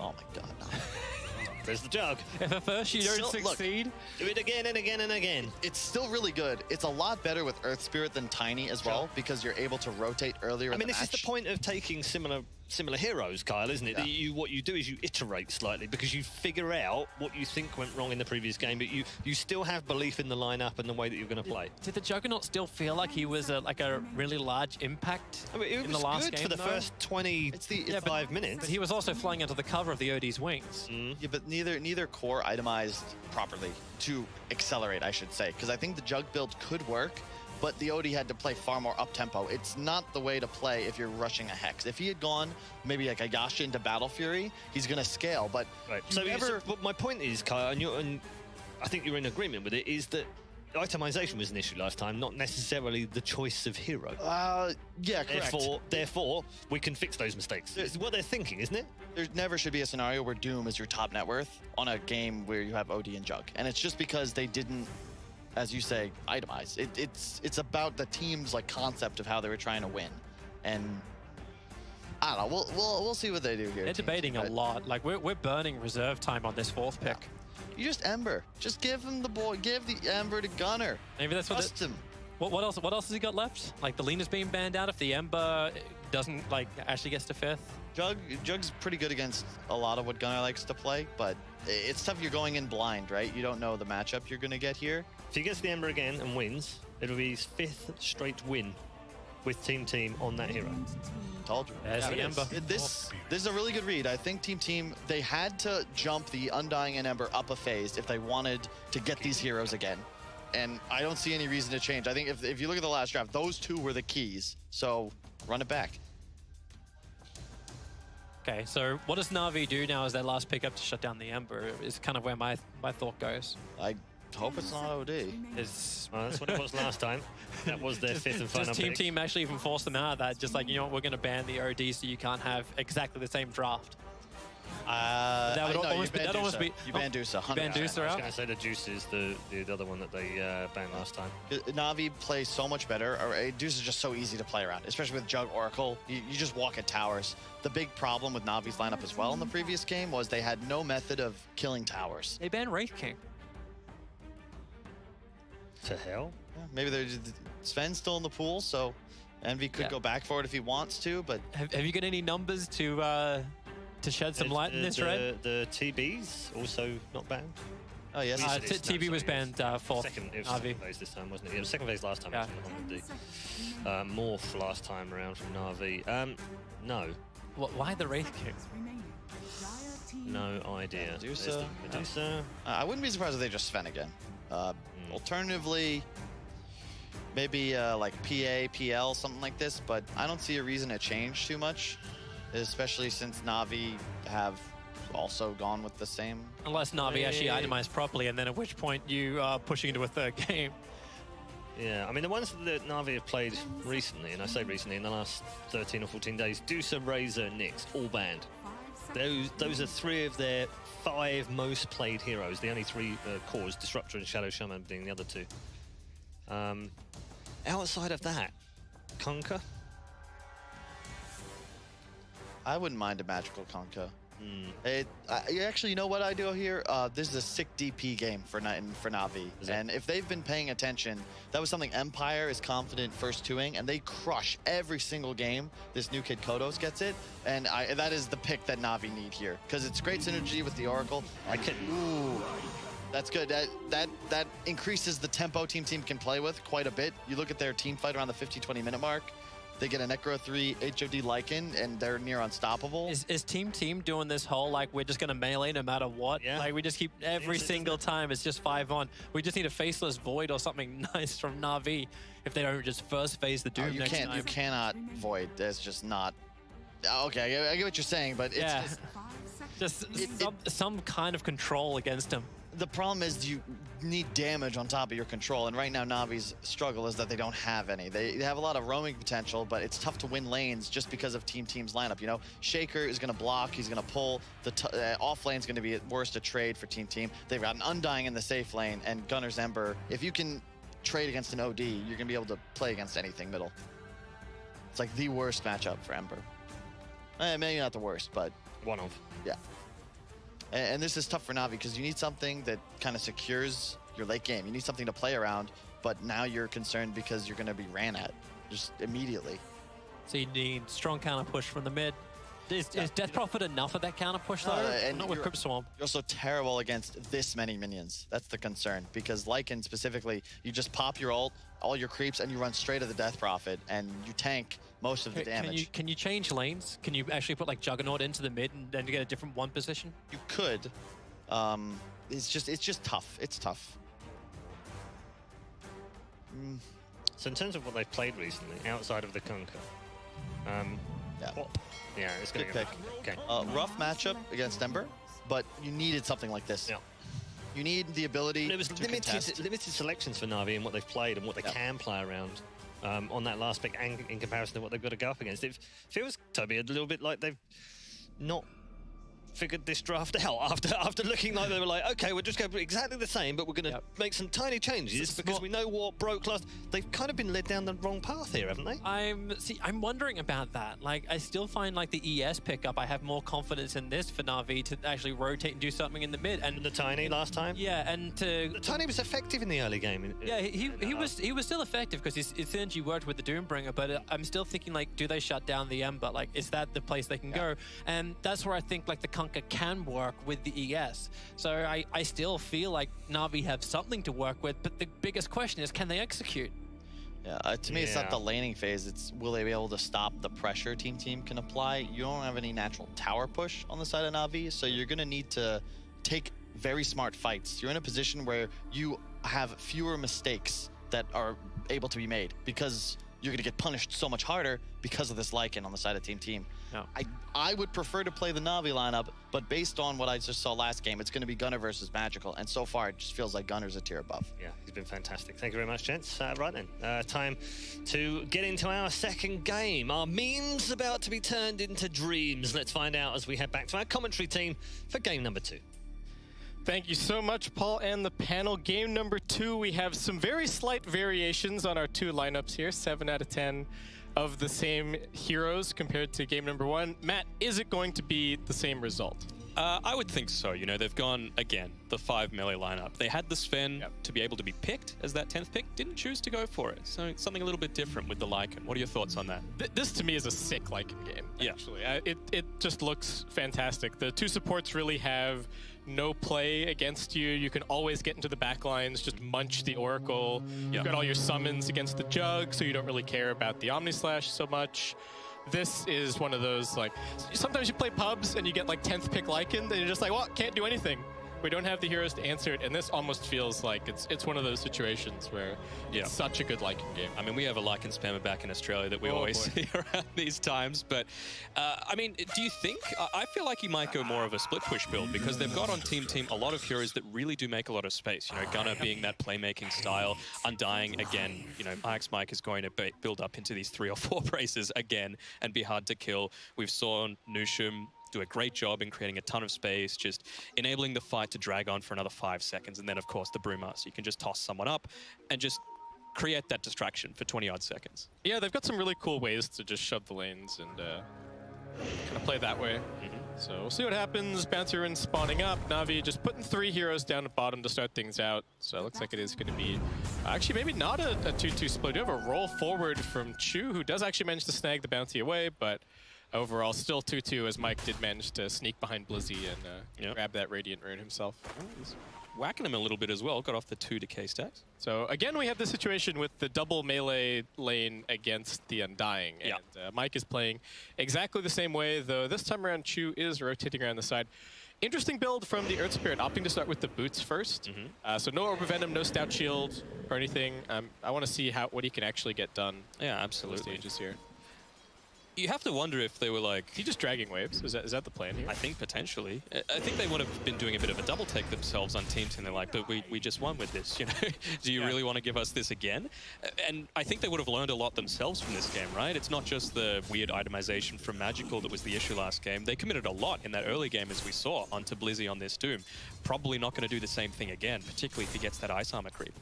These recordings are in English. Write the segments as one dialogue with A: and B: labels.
A: Oh my god, no.
B: There's the jug.
C: If at first you don't succeed,
B: look, do it again and again and again.
A: It's still really good. It's a lot better with Earth Spirit than Tiny as well, because you're able to rotate earlier in the match.
B: I mean, this is the point of taking similar heroes, Kyle, isn't it?
A: Yeah.
B: What you do is you iterate slightly, because you figure out what you think went wrong in the previous game, but you still have belief in the lineup and the way that you're going to play.
C: Did the Juggernaut still feel like he was like a really large impact in the last game?
B: For the first 25 minutes.
C: But he was also flying under the cover of the OD's wings.
A: Yeah, but neither core itemized properly to accelerate, I should say, because I think the Jug build could work, but the OD had to play far more up-tempo. It's not the way to play if you're rushing a Hex. If he had gone maybe like a Yasha into Battle Fury, he's going to scale, but
B: right. So my point is, Kyle, and I think you're in agreement with it, is that itemization was an issue last time, not necessarily the choice of hero.
A: Yeah, correct.
B: Therefore, we can fix those mistakes. It's what they're thinking, isn't it?
A: There never should be a scenario where Doom is your top net worth on a game where you have OD and Jug. And it's just because they didn't, as you say, itemize. It's about the team's like concept of how they were trying to win. And I don't know, we'll see what they do here.
C: They're debating a lot. Like we're burning reserve time on this fourth pick.
A: You just Ember. Just give him the ball. Give the Ember to Gunner.
C: Maybe that's what
A: him.
C: What else has he got left? Like the Lena's being banned out if the Ember doesn't like actually gets to 5th.
A: Jug's pretty good against a lot of what Gunner likes to play, but it's tough. You're going in blind, right? You don't know the matchup you're going to get here.
B: If he gets the Ember again and wins, it'll be his 5th straight win with Team on that hero.
A: Told you.
C: There's the Ember.
A: This is a really good read. I think Team, they had to jump the Undying and Ember up a phase if they wanted to get these heroes again. And I don't see any reason to change. I think if you look at the last draft, those two were the keys. So run it back.
C: Okay, so what does Navi do now as their last pickup to shut down the Ember is kind of where my thought goes.
A: I hope it's not OD.
C: It's,
B: that's what it was last time. That was their 5th and final pick.
C: Team actually even forced them out of that. Just like, you know what, we're going to ban the OD so you can't have exactly the same draft.
A: That would almost be... You ban Dusa.
C: You ban Dusa
B: I was
C: out?
B: going to say the Juice is the other one that they banned last time.
A: Navi plays so much better. Dusa is just so easy to play around, especially with Jug Oracle. You just walk at towers. The big problem with Navi's lineup as well in the previous game was they had no method of killing towers.
C: They banned Wraith King.
B: To hell?
A: Yeah, maybe Sven's still in the pool, so Envy could go back for it if he wants to, but...
C: Have you got any numbers to shed some light in this, Red?
B: The TB's also not banned.
A: Oh, yes.
C: TB was banned 4th.
B: It was second phase this time, wasn't it? It was second phase last time.
C: Yeah.
B: Actually, the Morph last time around from Navi. No.
C: Why the Wraith King?
B: No idea.
A: Medusa. I wouldn't be surprised if they just Sven again. Alternatively, maybe like PA, PL, something like this, but I don't see a reason to change too much, especially since Navi have also gone with the same.
C: Unless Navi actually itemized properly, and then at which point you are pushing into a 3rd game.
B: Yeah, I mean, the ones that Navi have played recently, and I say recently, in the last 13 or 14 days, Dusa, Razor, Nyx, all banned. Those are 3 of their 5 most played heroes. The only 3 cores, Disruptor and Shadow Shaman being the other 2. Outside of that, Conquer?
A: I wouldn't mind a magical Conquer. Actually, you know what I do here? This is a sick DP game for Navi. And if they've been paying attention, that was something Empire is confident first 2ing, and they crush every single game. This new kid Kodos gets it, and that is the pick that Navi need here, because it's great synergy with the Oracle. Ooh, that's good. That increases the tempo Team can play with quite a bit. You look at their team fight around the 15-20 minute mark. They get a Necro 3 HOD Lycan, and they're near unstoppable.
C: Is Team doing this whole, like, we're just going to melee no matter what?
B: Yeah.
C: Like, we just keep every single time, it's just 5 on. We just need a Faceless Void or something nice from Navi if they don't just first phase the Doom next time.
A: You cannot Void. There's just not... Okay, I get what you're saying, but it's
C: just some kind of control against him.
A: The problem is you need damage on top of your control, and right now Navi's struggle is that they don't have any. They have a lot of roaming potential, but it's tough to win lanes just because of Team's lineup. You know, Shaker is going to block, he's going to pull. The off lane's going to be at worst a trade for Team. They've got an Undying in the safe lane and Gunner's Ember. If you can trade against an OD, you're going to be able to play against anything middle. It's like the worst matchup for Ember. Maybe not the worst, but...
B: One of.
A: Yeah. And this is tough for Navi because you need something that kind of secures your late game. You need something to play around, but now you're concerned because you're going to be ran at just immediately.
C: So you need strong counter push from the mid. Is Death Prophet enough of that counter push though?
A: And
C: not with Crypt Swamp.
A: You're also terrible against this many minions. That's the concern, because Lycan specifically, you just pop your ult, all your creeps, and you run straight at the Death Prophet, and you tank most of the damage.
C: Can you change lanes? Can you actually put like Juggernaut into the mid and then get a different one position?
A: You could. It's just tough. It's tough.
B: So in terms of what they've played recently, outside of the Conquer, yeah, it's going to
A: pick.
B: Okay.
A: Rough matchup against Ember, but you needed something like this.
B: Yeah.
A: You need the ability
B: it was
A: to contest.
B: limited selections for Navi and what they've played and what they can play around on that last pick, and in comparison to what they've got to go up against. It feels, Toby, a little bit like they've not figured this draft out after looking like they were like, okay, we're just going to be exactly the same, but we're going to make some tiny changes because we know what broke last. They've kind of been led down the wrong path here, haven't they?
C: I'm wondering about that. Like, I still find like the ES pickup, I have more confidence in this for Navi to actually rotate and do something in the mid. And
B: the Tiny last time?
C: Yeah, and
B: the Tiny was effective in the early game.
C: He was still effective because his synergy worked with the Doombringer, but I'm still thinking like, do they shut down the Ember? Like, is that the place they can go? And that's where I think like the Conquer can work with the ES. So I still feel like Navi have something to work with, but the biggest question is, can they execute?
A: Yeah, to me, it's not the laning phase. It's will they be able to stop the pressure team can apply? You don't have any natural tower push on the side of Navi, so you're going to need to take very smart fights. You're in a position where you have fewer mistakes that are able to be made because you're going to get punished so much harder because of this Lycan on the side of team.
C: No.
A: I would prefer to play the Navi lineup, but based on what I just saw last game, it's going to be Gunnar versus Magical, and so far it just feels like Gunnar's a tier above.
B: Yeah, he's been fantastic. Thank you very much, gents. Right then, time to get into our second game. Our memes about to be turned into dreams. Let's find out as we head back to our commentary team for game number 2.
D: Thank you so much, Paul and the panel. Game number 2, we have some very slight variations on our 2 lineups here. 7 out of 10 of the same heroes compared to game number 1. Matt, is it going to be the same result?
E: I would think so. You know, they've gone, again, the 5 melee lineup. They had the Sven to be able to be picked as that 10th pick, didn't choose to go for it. So something a little bit different with the Lycan. What are your thoughts on that?
D: This, to me, is a sick Lycan game, actually. It just looks fantastic. The 2 supports really have no play against you. You can always get into the back lines, just munch the Oracle. You've got all your summons against the Jug, so you don't really care about the Omnislash so much. This is one of those, like, sometimes you play pubs and you get like 10th pick Lycan, and you're just like, well, can't do anything. We don't have the heroes to answer it, and this almost feels like it's one of those situations where it's such a good Lycan game.
E: I mean, we have a Lycan spammer back in Australia that we always see around these times, but I mean, do you think, I feel like you might go more of a split push build because they've got on team a lot of heroes that really do make a lot of space. You know, Gunnar being that playmaking style, Undying again, you know, Mike is going to build up into these 3 or 4 braces again and be hard to kill. We've saw Nusham do a great job in creating a ton of space, just enabling the fight to drag on for another 5 seconds. And then, of course, the Bruma, so you can just toss someone up and just create that distraction for 20-odd seconds.
D: Yeah, they've got some really cool ways to just shove the lanes and kind of play that way. So we'll see what happens. Bouncer in spawning up. Navi just putting 3 heroes down at bottom to start things out. So it looks like it is going to be actually maybe not a 2-2 split. We have a roll forward from Chu, who does actually manage to snag the bounty away, but overall, still 2-2, as Mike did manage to sneak behind Blizzy and grab that Radiant Rune himself.
E: He's whacking him a little bit as well. Got off the 2 decay stacks.
D: So again, we have the situation with the double melee lane against the Undying. And Mike is playing exactly the same way, though this time around Chu is rotating around the side. Interesting build from the Earth Spirit, opting to start with the boots first. So no Orb of Venom, no Stout Shield or anything. I want to see what he can actually get done.
E: Yeah, absolutely.
D: Stages here.
E: You have to wonder if they were like...
D: Is he just dragging waves? Is that the plan here?
E: I think potentially. I think they would have been doing a bit of a double take themselves on Team 10. They're like, but we just won with this, you know? Do you really want to give us this again? And I think they would have learned a lot themselves from this game, right? It's not just the weird itemization from Magical that was the issue last game. They committed a lot in that early game, as we saw, onto Blizzy on this Doom. Probably not going to do the same thing again, particularly if he gets that Ice Armor creep.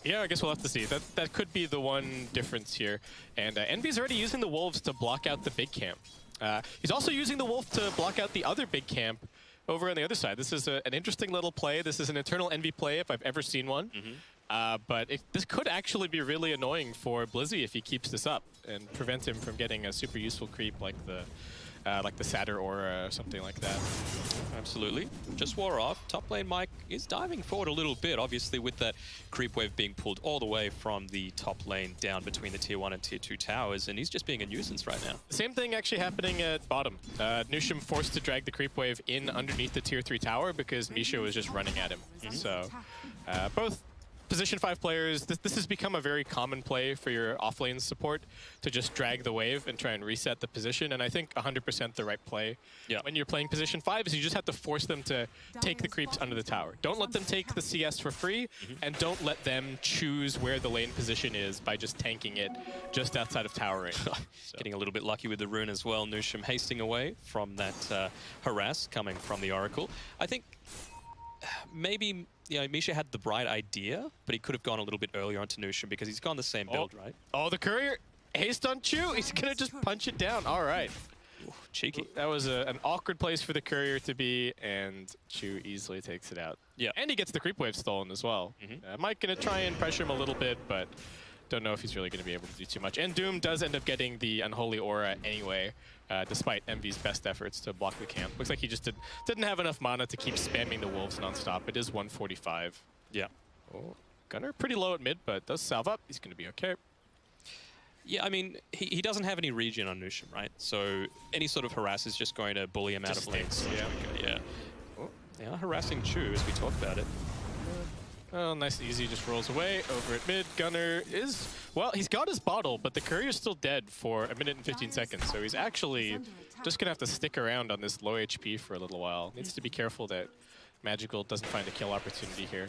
D: Yeah, I guess we'll have to see. That could be the one difference here. And Envy's already using the Wolves to block out the big camp. He's also using the Wolf to block out the other big camp, over on the other side. This is an interesting little play. This is an Eternal Envy play if I've ever seen one. But this could actually be really annoying for Blizzy if he keeps this up and prevent him from getting a super useful creep like the Satyr Aura or something like that.
E: Absolutely. Just wore off. Top lane Mike is diving forward a little bit, obviously with that creep wave being pulled all the way from the top lane down between the tier 1 and tier 2 towers, and he's just being a nuisance right now.
D: The same thing actually happening at bottom. Nushim forced to drag the creep wave in underneath the tier 3 tower because Misha was just running at him. So both Position 5 players, this has become a very common play for your offlane support to just drag the wave and try and reset the position, and I think 100% the right play when you're playing Position 5 is you just have to force them to take the creeps under the tower. Don't let them take the CS for free, and don't let them choose where the lane position is by just tanking it just outside of towering.
E: Getting a little bit lucky with the rune as well. Nushim hasting away from that harass coming from the Oracle. I think maybe Misha had the bright idea, but he could have gone a little bit earlier onto Nushim because he's gone the same build, right?
D: Oh, the courier haste on Chu. He's gonna just punch it down. All right.
E: Ooh, cheeky.
D: That was an awkward place for the courier to be, and Chu easily takes it out.
E: Yeah.
D: And he gets the creep wave stolen as well. Mike gonna try and pressure him a little bit, but don't know if he's really gonna be able to do too much. And Doom does end up getting the Unholy Aura anyway, despite Envy's best efforts to block the camp. Looks like he just didn't have enough mana to keep spamming the wolves nonstop. It is 145.
E: Yeah.
D: Oh, Gunnar pretty low at mid, but does salve up. He's gonna be okay.
E: Yeah, I mean, he doesn't have any regen on Nushim, right? So any sort of harass is just going to bully him out of lanes. Yeah. Oh, they are harassing Chu as we talk about it.
D: Oh, nice and easy, just rolls away. Over at mid, Gunnar is, well, he's got his bottle, but the courier's still dead for 1 minute and 15 seconds, so he's actually just gonna have to stick around on this low HP for a little while. Needs to be careful that Magical doesn't find a kill opportunity here.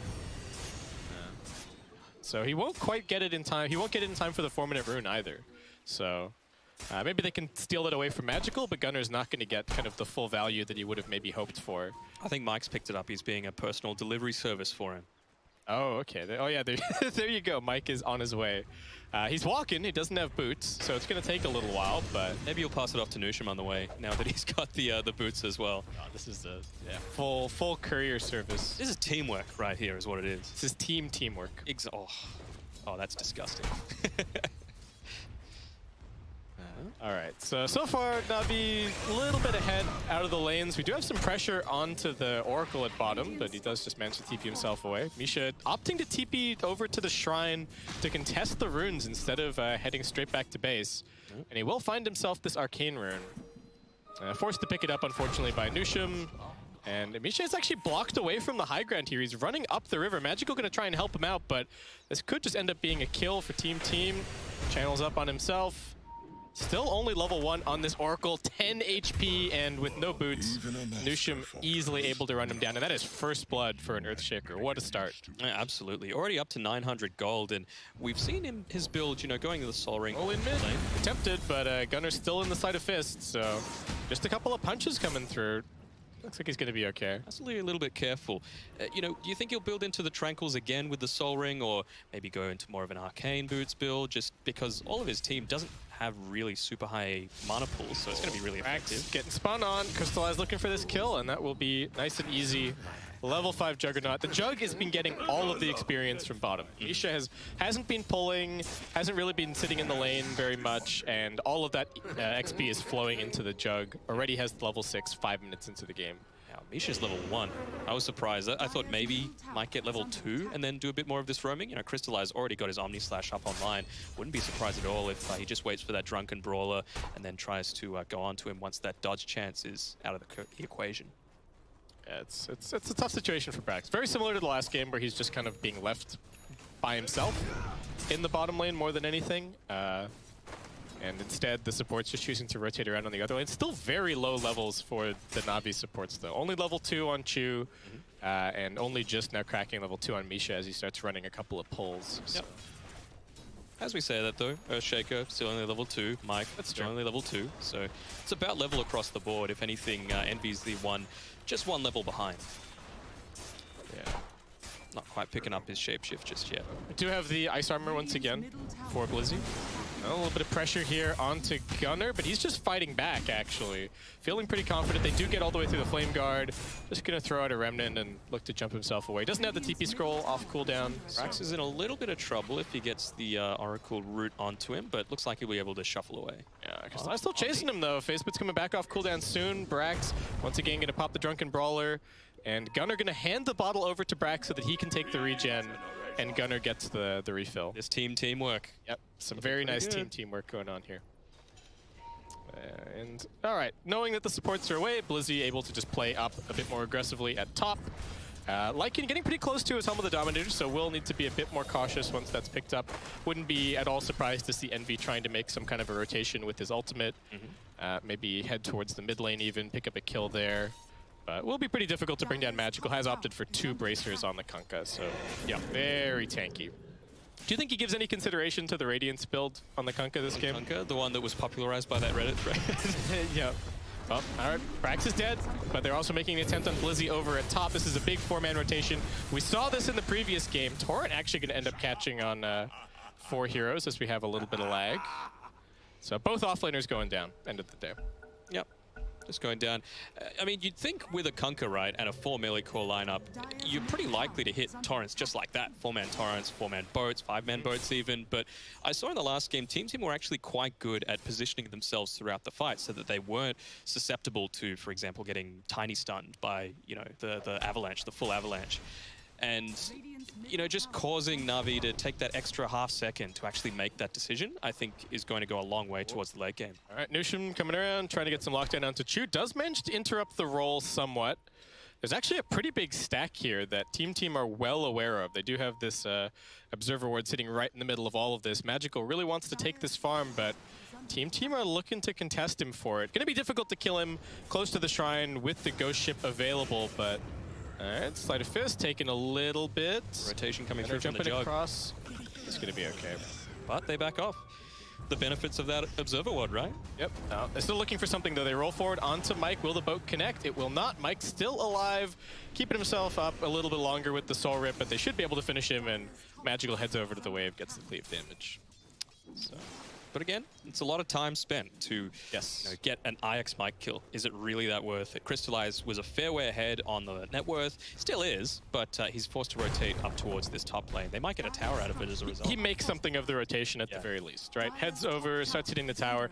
D: So he won't quite get it in time. He won't get it in time for the 4-minute rune either. So maybe they can steal it away from Magical, but Gunnar's not going to get kind of the full value that he would have maybe hoped for.
E: I think Mike's picked it up. He's being a personal delivery service for him.
D: Oh, okay. Oh, yeah, there you go. Mike is on his way. He's walking. He doesn't have boots, so it's going to take a little while, but...
E: Maybe you'll pass it off to Nushim on the way, now that he's got the boots as well.
D: Oh, this is a full courier service.
E: This is teamwork right here is what it is.
D: This is teamwork.
E: Oh, that's disgusting.
D: All right, so far, Navi a little bit ahead out of the lanes. We do have some pressure onto the Oracle at bottom, but he does just manage to TP himself away. Misha opting to TP over to the Shrine to contest the runes instead of heading straight back to base. And he will find himself this Arcane Rune. Forced to pick it up, unfortunately, by Nushim. And Misha is actually blocked away from the high ground here. He's running up the river. Magical gonna try and help him out, but this could just end up being a kill for Team. Channels up on himself. Still only level 1 on this Oracle, 10 HP, and with no boots, Nushim easily able to run him down. And that is first blood for an Earthshaker. What a start.
E: Yeah, absolutely. Already up to 900 gold, and we've seen his build, going to the Soul Ring.
D: Oh, in mid. Attempted, but Gunnar's still in the side of Fist, so just a couple of punches coming through. Looks like he's going to be okay.
E: That's a little bit careful. Do you think he'll build into the Tranquils again with the Soul Ring, or maybe go into more of an Arcane Boots build, just because all of his team doesn't have really super high mana pools, so it's going to be really effective.
D: Getting spun on. Crystallize looking for this kill, and that will be nice and easy. Level 5 Juggernaut. The Jug has been getting all of the experience from bottom. Misha hasn't been pulling, hasn't really been sitting in the lane very much, and all of that XP is flowing into the Jug. Already has level 6 5 minutes into the game.
E: Now, Misha's level 1. I was surprised. I thought maybe might get level 2 and then do a bit more of this roaming. Crystallize already got his Omni Slash up online. Wouldn't be surprised at all if he just waits for that Drunken Brawler and then tries to go on to him once that dodge chance is out of the equation.
D: Yeah, it's a tough situation for Brax. Very similar to the last game where he's just kind of being left by himself in the bottom lane more than anything. And instead, the support's just choosing to rotate around on the other lane. Still very low levels for the Navi supports, though. Only level 2 on Chu, and only just now cracking level 2 on Misha as he starts running a couple of pulls. So.
E: Yep. As we say that, though, Earthshaker still only level 2. Mike, that's still only level 2. So it's about level across the board. If anything, Envy's just one level behind.
D: Yeah.
E: Not quite picking up his shapeshift just yet.
D: We do have the Ice Armor once again for Blizzy. A little bit of pressure here onto Gunnar, but he's just fighting back, actually. Feeling pretty confident. They do get all the way through the Flame Guard. Just going to throw out a Remnant and look to jump himself away. Doesn't have the TP scroll off cooldown.
E: Brax is in a little bit of trouble if he gets the Oracle route onto him, but looks like he'll be able to shuffle away.
D: Yeah, Crystallize still chasing him, though. Facebook's coming back off cooldown soon. Brax, once again, going to pop the Drunken Brawler. And Gunnar going to hand the bottle over to Brax so that he can take the regen. And Gunnar gets the refill.
E: This teamwork.
D: Yep, some very nice teamwork going on here. And all right, knowing that the supports are away, Blizzy able to just play up a bit more aggressively at top. Lycan getting pretty close to his Helm of the Dominator, so will need to be a bit more cautious once that's picked up. Wouldn't be at all surprised to see Envy trying to make some kind of a rotation with his ultimate. Maybe head towards the mid lane even, pick up a kill there. But will be pretty difficult to bring down Magical. Has opted for 2 bracers on the Kunkka, so yeah, very tanky. Do you think he gives any consideration to the Radiance build on the Kunkka this game?
E: Kunkka, the one that was popularized by that Reddit thread.
D: Yeah. Well, all right, Brax is dead, but they're also making an attempt on Blizzy over at top. This is a big 4-man rotation. We saw this in the previous game. Torrent actually going to end up catching on 4 heroes as we have a little bit of lag. So both offlaners going down, end of the day.
E: Yep. Just going down. I mean, you'd think with a Kunkka, right, and a 4 melee core lineup, you're pretty likely to hit torrents just like that. 4-man torrents, 4-man boats, 5-man boats even. But I saw in the last game, Team were actually quite good at positioning themselves throughout the fight so that they weren't susceptible to, for example, getting tiny stunned by, you know, the avalanche, the full avalanche. And, you know, just causing Navi to take that extra half second to actually make that decision, I think is going to go a long way towards the late game.
D: All right, Nushim coming around, trying to get some lockdown onto Chu. Does manage to interrupt the roll somewhat. There's actually a pretty big stack here that Team are well aware of. They do have this Observer Ward sitting right in the middle of all of this. Magical really wants to take this farm, but Team are looking to contest him for it. Gonna be difficult to kill him close to the shrine with the Ghost Ship available, but all right, Sleight of Fist taking a little bit.
E: Rotation coming through from the
D: jumping
E: jug.
D: across. It's gonna be okay.
E: But they back off. The benefits of that Observer Ward, right?
D: Yep. They're still looking for something, though. They roll forward onto Mike. Will the boat connect? It will not. Mike's still alive, keeping himself up a little bit longer with the Soul Rip, but they should be able to finish him, and Magical heads over to the wave, gets the cleave damage. So.
E: But again, it's a lot of time spent to you know, get an IX Mike kill. Is it really that worth it? Crystallize was a fair way ahead on the net worth. Still is, but he's forced to rotate up towards this top lane. They might get a tower out of it as a result.
D: He makes something of the rotation at the very least, right? Heads over, starts hitting the tower.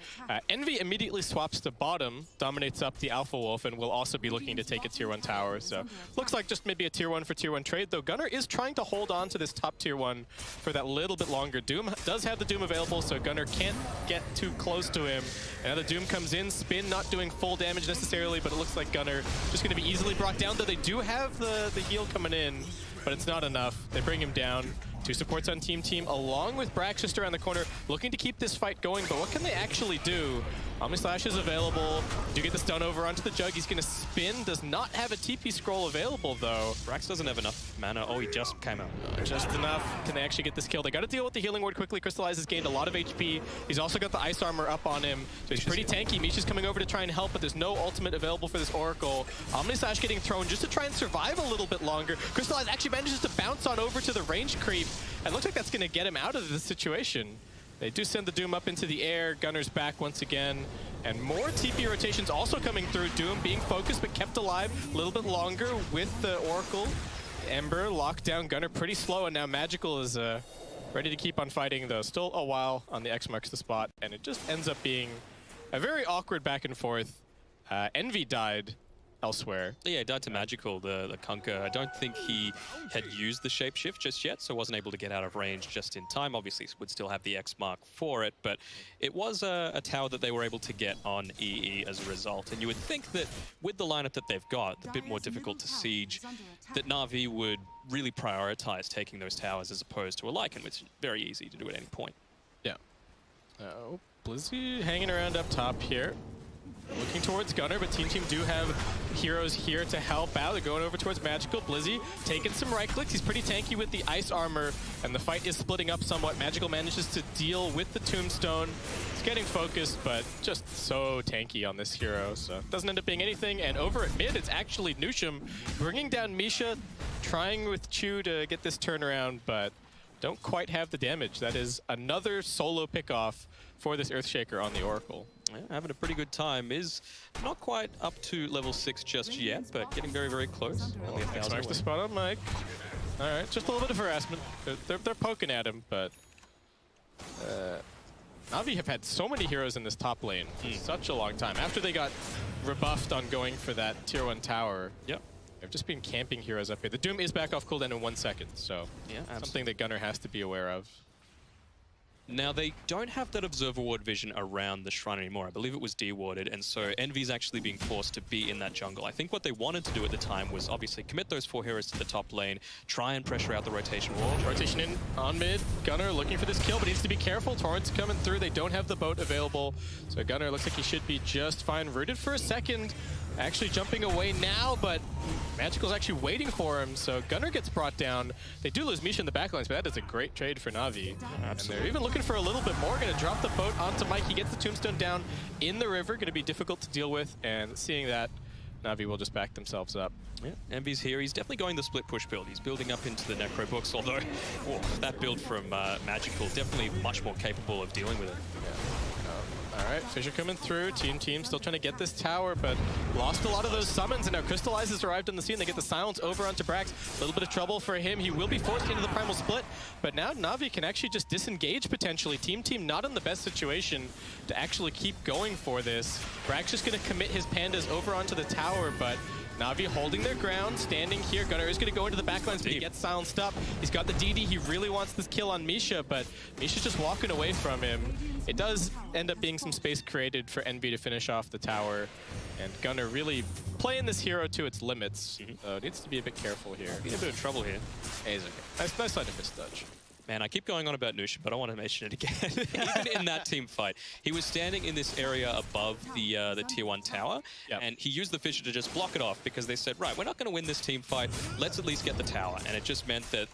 D: Envy immediately swaps to bottom, dominates up the Alpha Wolf, and will also be looking to take a tier 1 tower. So looks like just maybe a tier 1 for tier 1 trade, though Gunnar is trying to hold on to this top tier 1 for that little bit longer. Doom does have the Doom available, so Gunnar can't get too close to him. And now the Doom comes in, Spin not doing full damage necessarily, but it looks like Gunnar just going to be easily brought down, though they do have the heal coming in, but it's not enough. They bring him down. 2 supports on Team along with Brax just around the corner, looking to keep this fight going, but what can they actually do? Omni Slash is available. Do get the stun over onto the jug. He's going to spin. Does not have a TP scroll available, though.
E: Brax doesn't have enough mana. Oh, he just came out.
D: Just enough. Can they actually get this kill? They got to deal with the healing ward quickly. Crystallize has gained a lot of HP. He's also got the ice armor up on him, so he's pretty tanky. Misha's coming over to try and help, but there's no ultimate available for this Oracle. Omni Slash getting thrown just to try and survive a little bit longer. Crystallize actually manages to bounce on over to the range creep, and looks like that's going to get him out of this situation. They do send the Doom up into the air. Gunnar's back once again. And more TP rotations also coming through. Doom being focused but kept alive a little bit longer with the Oracle. Ember locked down Gunnar pretty slow, and now Magical is ready to keep on fighting, though. Still a while on the X marks the spot, and it just ends up being a very awkward back and forth. Envy died elsewhere.
E: Yeah, he died to Magical, the Kunkka. I don't think he had used the shapeshift just yet, so wasn't able to get out of range just in time. Obviously, would still have the X mark for it, but it was a tower that they were able to get on EE as a result. And you would think that with the lineup that they've got, a bit more difficult to siege, that Navi would really prioritize taking those towers as opposed to a Lycan, which is very easy to do at any point.
D: Yeah. Oh, Blizzy hanging around up top here. Looking towards Gunnar, but Team do have heroes here to help out. They're going over towards Magical. Blizzy taking some right clicks. He's pretty tanky with the ice armor, and the fight is splitting up somewhat. Magical manages to deal with the tombstone. It's getting focused, but just so tanky on this hero, so doesn't end up being anything. And over at mid, it's actually Nushim bringing down Misha, trying with Chu to get this turnaround, but don't quite have the damage. That is another solo pickoff for this Earthshaker on the Oracle.
E: Yeah, having a pretty good time. Is not quite up to level 6 just yet, but getting very, very close. Only 1,000
D: Marks the
E: away.
D: spot on Mike. All right, just a little bit of harassment. They're poking at him, but Navi have had so many heroes in this top lane for such a long time. After they got rebuffed on going for that tier 1 tower,
E: Yep.
D: they've just been camping heroes up here. The Doom is back off cooldown in 1 second, so
E: Yeah,
D: something that Gunnar has to be aware of.
E: Now, they don't have that Observer Ward vision around the shrine anymore. I believe it was dewarded, and so Envy's actually being forced to be in that jungle. I think what they wanted to do at the time was obviously commit those 4 heroes to the top lane, try and pressure out the rotation wall.
D: Rotation in on mid. Gunnar looking for this kill, but needs to be careful. Torrent's coming through. They don't have the boat available, so Gunnar looks like he should be just fine. Rooted for a second. Actually jumping away now, but Magical's actually waiting for him, so Gunnar gets brought down. They do lose Misha in the backlines, but that is a great trade for Navi. And they're even looking for a little bit more. Gonna drop the boat onto Mike. He gets the tombstone down in the river. Gonna be difficult to deal with, and seeing that, Navi will just back themselves up.
E: Yeah, Envy's here. He's definitely going the split push build. He's building up into the Necro books, although that build from Magical definitely much more capable of dealing with it.
D: All right, Fissure coming through. Team still trying to get this tower, but lost a lot of those summons, and now Crystallize has arrived on the scene. They get the silence over onto Brax. A little bit of trouble for him. He will be forced into the Primal Split, but now Navi can actually just disengage potentially. Team not in the best situation to actually keep going for this. Brax just going to commit his pandas over onto the tower, but Navi holding their ground, standing here. Gunnar is going to go into the backlines, but he gets silenced up. He's got the DD. He really wants this kill on Misha, but Misha's just walking away from him. It does end up being some space created for Envy to finish off the tower, and Gunnar really playing this hero to its limits. So needs to be a bit careful here.
E: In a bit of trouble here.
D: He's okay. Nice side of fist dodge.
E: Man, I keep going on about Nusha, but I want to mention it again. Even in that team fight, he was standing in this area above the tier 1 tower, and he used the Fissure to just block it off because they said, right, we're not going to win this team fight. Let's at least get the tower. And it just meant that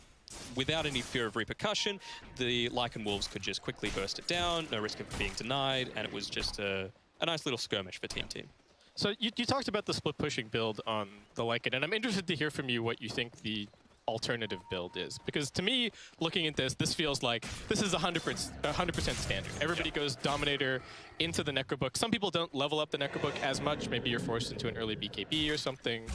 E: without any fear of repercussion, the Lycan Wolves could just quickly burst it down, no risk of being denied, and it was just a nice little skirmish for Team.
D: So you talked about the split pushing build on the Lycan, and I'm interested to hear from you what you think the alternative build is, because to me, looking at this feels like this is 100% standard. Everybody goes Dominator into the Necrobook. Some people don't level up the Necrobook as much. Maybe you're forced into an early BKB or something,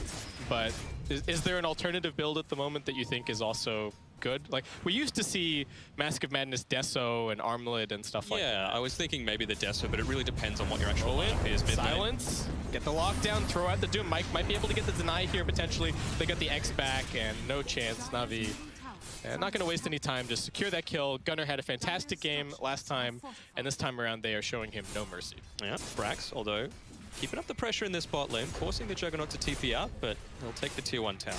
D: but is there an alternative build at the moment that you think is also good? Like, we used to see Mask of Madness Deso and Armlet and stuff like that.
E: Yeah, I was thinking maybe the Deso, but it really depends on what your actual lineup is.
D: Silence, get the lockdown, throw out the Doom. Mike might be able to get the deny here potentially. They got the X back, and no chance. Navi not going to waste any time, just secure that kill. Gunnar had a fantastic game last time, and this time around they are showing him no mercy.
E: Yeah, Brax, although keeping up the pressure in this bot lane, forcing the Juggernaut to TP out, but he'll take the tier 1 tower.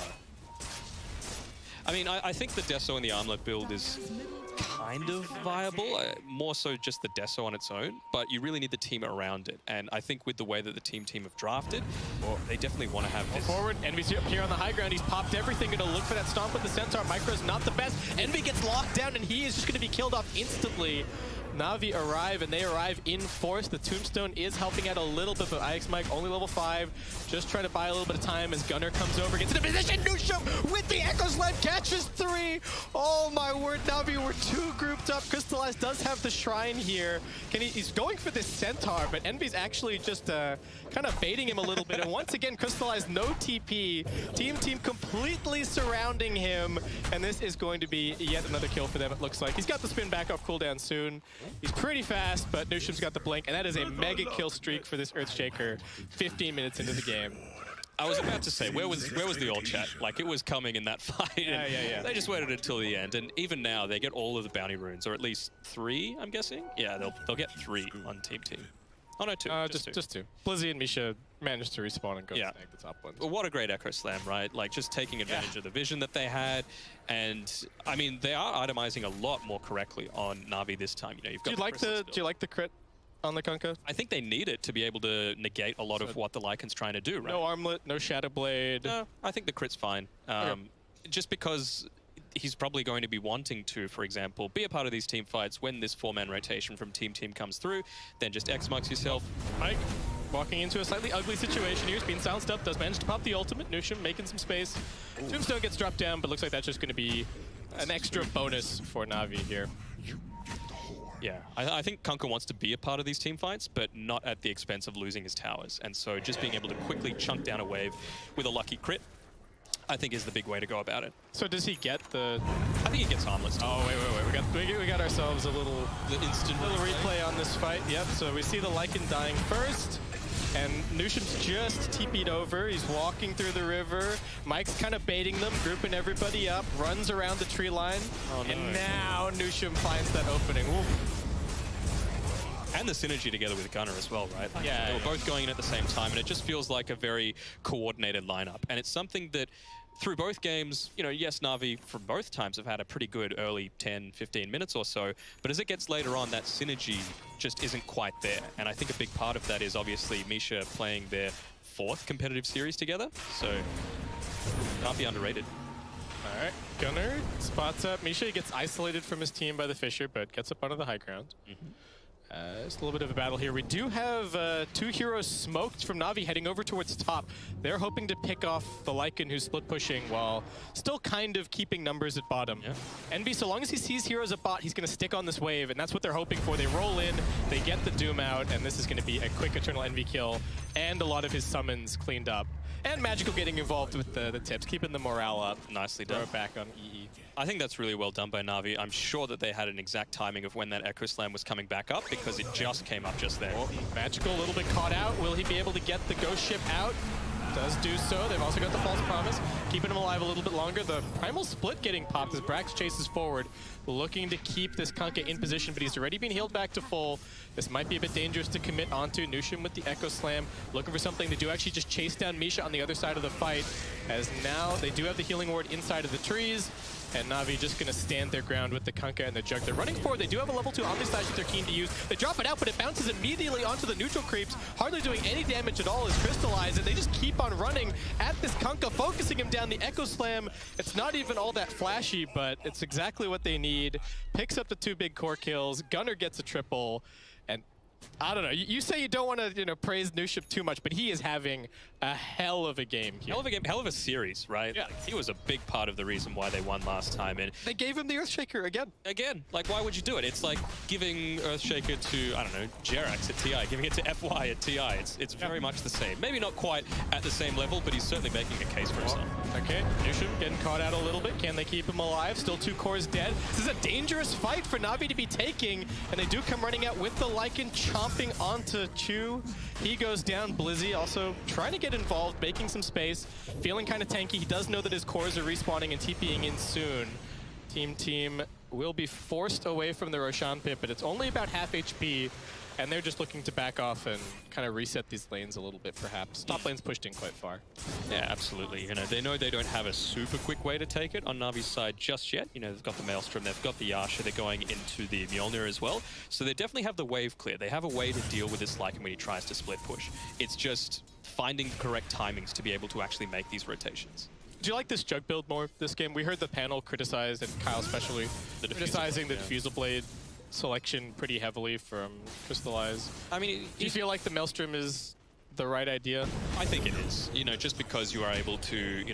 E: I mean, I think the Deso and the Armlet build is kind of viable, more so just the Deso on its own, but you really need the team around it. And I think with the way that the team have drafted, they definitely want to have this.
D: Forward, Envy's up here on the high ground. He's popped everything, gonna look for that stomp with the Centaur. Micro's not the best. Envy gets locked down, and he is just gonna be killed off instantly. Navi arrive, and they arrive in force. The Tombstone is helping out a little bit, but IX Mike only level 5. Just trying to buy a little bit of time as Gunnar comes over, gets into position. Nusha with the Echo Slam catches 3. Oh my word, Navi were 2 grouped up. Crystallize does have the Shrine here. He's going for this Centaur, but Envy's actually just kind of baiting him a little bit. And once again, Crystallize no TP. Team completely surrounding him, and this is going to be yet another kill for them, it looks like. He's got the spin back off cooldown soon. He's pretty fast, but Nushim's got the blink, and that is a mega kill streak for this Earthshaker 15 minutes into the game.
E: I was about to say, where was the old chat? Like, it was coming in that fight.
D: Yeah.
E: They just waited until the end, and even now, they get all of the bounty runes, or at least 3, I'm guessing? Yeah, they'll get 3 on Team. Oh, no, 2.
D: Just 2. Blizzy and Misha managed to respawn and go snag the top one.
E: Well, what a great Echo Slam, right? Like, just taking advantage of the vision that they had. And, I mean, they are itemizing a lot more correctly on Navi this time. You know, you've got
D: do you like the crit on the Kunkka?
E: I think they need it to be able to negate a lot of what the Lycan's trying to do, right?
D: No Armlet, no Shadow Blade.
E: No, I think the crit's fine. Just because he's probably going to be wanting to, for example, be a part of these team fights when this 4-man rotation from Team comes through, then just X-Marks yourself.
D: Mike walking into a slightly ugly situation here. He's being silenced up, does manage to pop the ultimate. Nushim making some space. Tombstone gets dropped down, but looks like that's just going to be an extra bonus for Navi here.
E: Yeah, I think Kunkka wants to be a part of these team fights, but not at the expense of losing his towers. And so just being able to quickly chunk down a wave with a lucky crit, I think is the big way to go about it.
D: So does he get the...
E: I think he gets harmless.
D: Oh, wait. We got ourselves a little replay on this fight. Yep, so we see the Lycan dying first. And Nushim's just TP'd over. He's walking through the river. Mike's kind of baiting them, grouping everybody up, runs around the tree line.
E: Oh, no.
D: And now Nushim finds that opening. Oof.
E: And the synergy together with Gunnar as well, right? Like,
D: Yeah.
E: they were both going in at the same time, and it just feels like a very coordinated lineup. And it's something that through both games, you know, yes, Navi from both times have had a pretty good early 10, 15 minutes or so, but as it gets later on, that synergy just isn't quite there. And I think a big part of that is obviously Misha playing their 4th competitive series together, so can't be underrated.
D: All right, Gunnar spots up Misha. He gets isolated from his team by the Fisher, but gets up onto the high ground. Just a little bit of a battle here. We do have 2 heroes smoked from Navi heading over towards top. They're hoping to pick off the Lycan who's split pushing while still kind of keeping numbers at bottom.
E: Yeah.
D: Envy, so long as he sees heroes at bot, he's going to stick on this wave, and that's what they're hoping for. They roll in, they get the Doom out, and this is going to be a quick Eternal Envy kill and a lot of his summons cleaned up. And Magical getting involved with the tips, keeping the morale up.
E: Nicely
D: Throw
E: done.
D: it back on EE.
E: I think that's really well done by Navi. I'm sure that they had an exact timing of when that Echo Slam was coming back up because it just came up just then.
D: Oh, Magical a little bit caught out. Will he be able to get the Ghost Ship out? Does do so. They've also got the False Promise, keeping him alive a little bit longer. The Primal Split getting popped as Brax chases forward, looking to keep this Kunkka in position, but he's already been healed back to full. This might be a bit dangerous to commit onto. Nushim with the Echo Slam, looking for something. They do actually just chase down Misha on the other side of the fight, as now they do have the Healing Ward inside of the trees. And Navi just going to stand their ground with the Kunkka and the Jug. They're running forward. They do have a level 2 Omni Slash that they're keen to use. They drop it out, but it bounces immediately onto the neutral creeps, hardly doing any damage at all as Crystallize, and they just keep on running at this Kunkka, focusing him down. The Echo Slam, it's not even all that flashy, but it's exactly what they need. Picks up the 2 big core kills. Gunnar gets a triple, and I don't know. You say you don't want to, praise Nushim too much, but he is having a hell of a game here.
E: Hell of a game, hell of a series, right?
D: Yeah.
E: Like, he was a big part of the reason why they won last time. And
D: They gave him the Earthshaker again.
E: like, why would you do it? It's like giving Earthshaker to, I don't know, Jerax at TI, giving it to FY at TI. It's very much the same. Maybe not quite at the same level, but he's certainly making a case for himself.
D: Okay, Nushim getting caught out a little bit. Can they keep him alive? Still 2 cores dead. This is a dangerous fight for Navi to be taking, and they do come running out with the Lycan chomping onto Chu. He goes down. Blizzy also trying to get involved, making some space, feeling kind of tanky. He does know that his cores are respawning and TPing in soon. Team will be forced away from the Roshan pit, but it's only about half HP, and they're just looking to back off and kind of reset these lanes a little bit, perhaps. Top lane's pushed in quite far.
E: Yeah, absolutely. They know they don't have a super quick way to take it on Navi's side just yet. They've got the Maelstrom, they've got the Yasha, they're going into the Mjolnir as well. So they definitely have the wave clear. They have a way to deal with this Lycan when he tries to split push. It's just finding correct timings to be able to actually make these rotations.
D: Do you like this Jug build more this game? We heard the panel criticized, and Kyle especially, criticizing the Diffusal Blade selection pretty heavily from Crystallize.
E: I mean,
D: Do you feel like the Maelstrom is the right idea?
E: I think it is. Just because you are able to,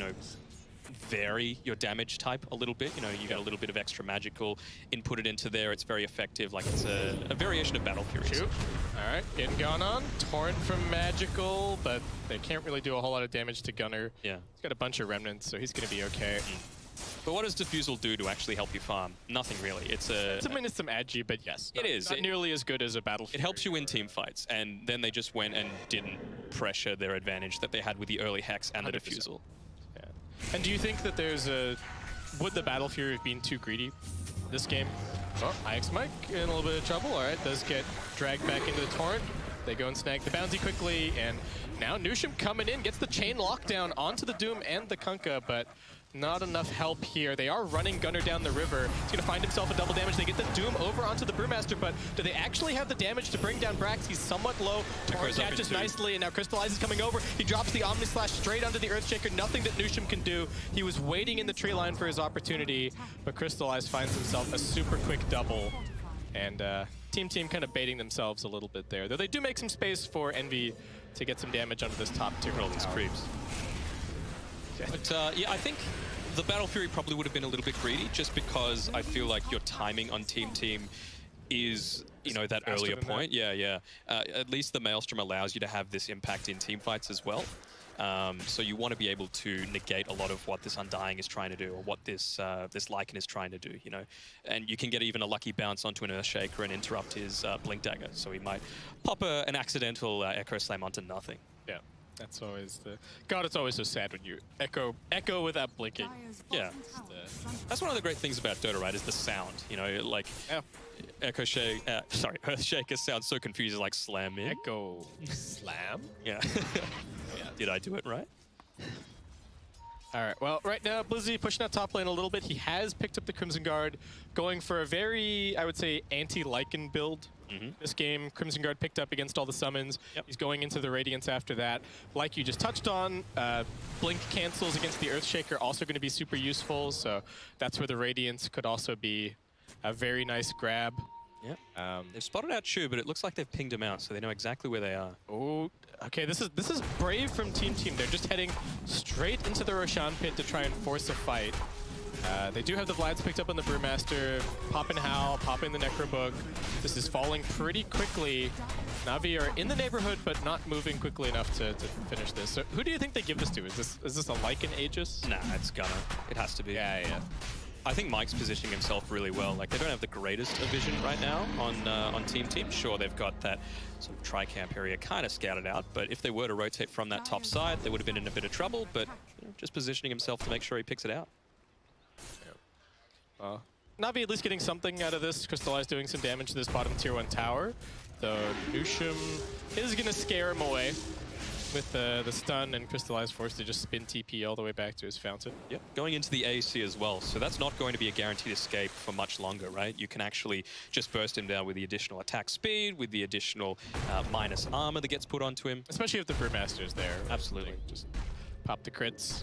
E: vary your damage type a little bit. You get a little bit of extra magical, input it into there. It's very effective. Like, it's a variation of Battle Furies.
D: Shoot. All right, getting gone on. Torrent from Magical, but they can't really do a whole lot of damage to Gunnar.
E: Yeah.
D: He's got a bunch of remnants, so he's going to be okay.
E: But what does Diffusal do to actually help you farm? Nothing really. It's
D: some agi, but yes.
E: It is.
D: Not nearly as good as a Battle Fury.
E: It helps you win team fights, and then they just went and didn't pressure their advantage that they had with the early Hex and the
D: 100%.
E: Diffusal.
D: Yeah. And do you think that there's would the Battle Fury have been too greedy this game? Oh, IX Mike in a little bit of trouble. All right, does get dragged back into the Torrent. They go and snag the bounty quickly, and now Nushim coming in, gets the chain lockdown onto the Doom and the Kunkka, but not enough help here. They are running Gunnar down the river. He's going to find himself a double damage. They get the Doom over onto the Brewmaster, but do they actually have the damage to bring down Brax? He's somewhat low. Torrent catches nicely, and now Crystallize is coming over. He drops the Omni Slash straight onto the Earthshaker. Nothing that Nushim can do. He was waiting in the tree line for his opportunity, but Crystallize finds himself a super quick double. And team kind of baiting themselves a little bit there. Though they do make some space for Envy to get some damage onto this top tier.
E: All these creeps. But yeah, I think the Battle Fury probably would have been a little bit greedy, just because I feel like your timing on Team is, you know, that earlier point. Yeah. At least the Maelstrom allows you to have this impact in team fights as well. So you want to be able to negate a lot of what this Undying is trying to do, or what this this Lycan is trying to do, you know. And you can get even a lucky bounce onto an Earthshaker and interrupt his Blink Dagger. So he might pop an accidental Echo Slam onto nothing.
D: Yeah, that's always the... God, it's always so sad when you echo without blinking.
E: Yeah. That's one of the great things about Dota, right, is the sound. You know, like...
D: Yeah.
E: Earthshaker sounds so confusing, like slam in.
D: Echo Slam?
E: Yeah. Did I do it right?
D: All right, well, right now, Blizzy pushing out top lane a little bit. He has picked up the Crimson Guard, going for a very, I would say, anti-Lycan build. This game, Crimson Guard picked up against all the summons. He's going into the Radiance after that. Like you just touched on, Blink cancels against the Earthshaker, also going to be super useful. So that's where the Radiance could also be a very nice grab.
E: Yeah. They've spotted out Chu, but it looks like they've pinged him out, so they know exactly where they are.
D: Oh, okay. This is brave from Team. They're just heading straight into the Roshan pit to try and force a fight. They do have the Vlads picked up on the Brewmaster, popping Howl, popping the Necrobook. This is falling pretty quickly. Navi are in the neighborhood, but not moving quickly enough to finish this. So who do you think they give this to? Is this a Lycan Aegis?
E: Nah, it's gonna. It has to be.
D: Yeah.
E: I think Mike's positioning himself really well. Like, they don't have the greatest of vision right now on Team. Sure, they've got that sort of tri-camp area kind of scouted out, but if they were to rotate from that top side, they would have been in a bit of trouble, but you know, just positioning himself to make sure he picks it out.
D: Navi at least getting something out of this. Crystallize doing some damage to this bottom tier 1 tower, though Nushim is going to scare him away with the stun, and Crystallize forced to just spin TP all the way back to his fountain.
E: Yep, going into the AC as well, so that's not going to be a guaranteed escape for much longer, right? You can actually just burst him down with the additional attack speed, with the additional minus armor that gets put onto him.
D: Especially if the Brewmaster's there.
E: Absolutely.
D: Just pop the crits.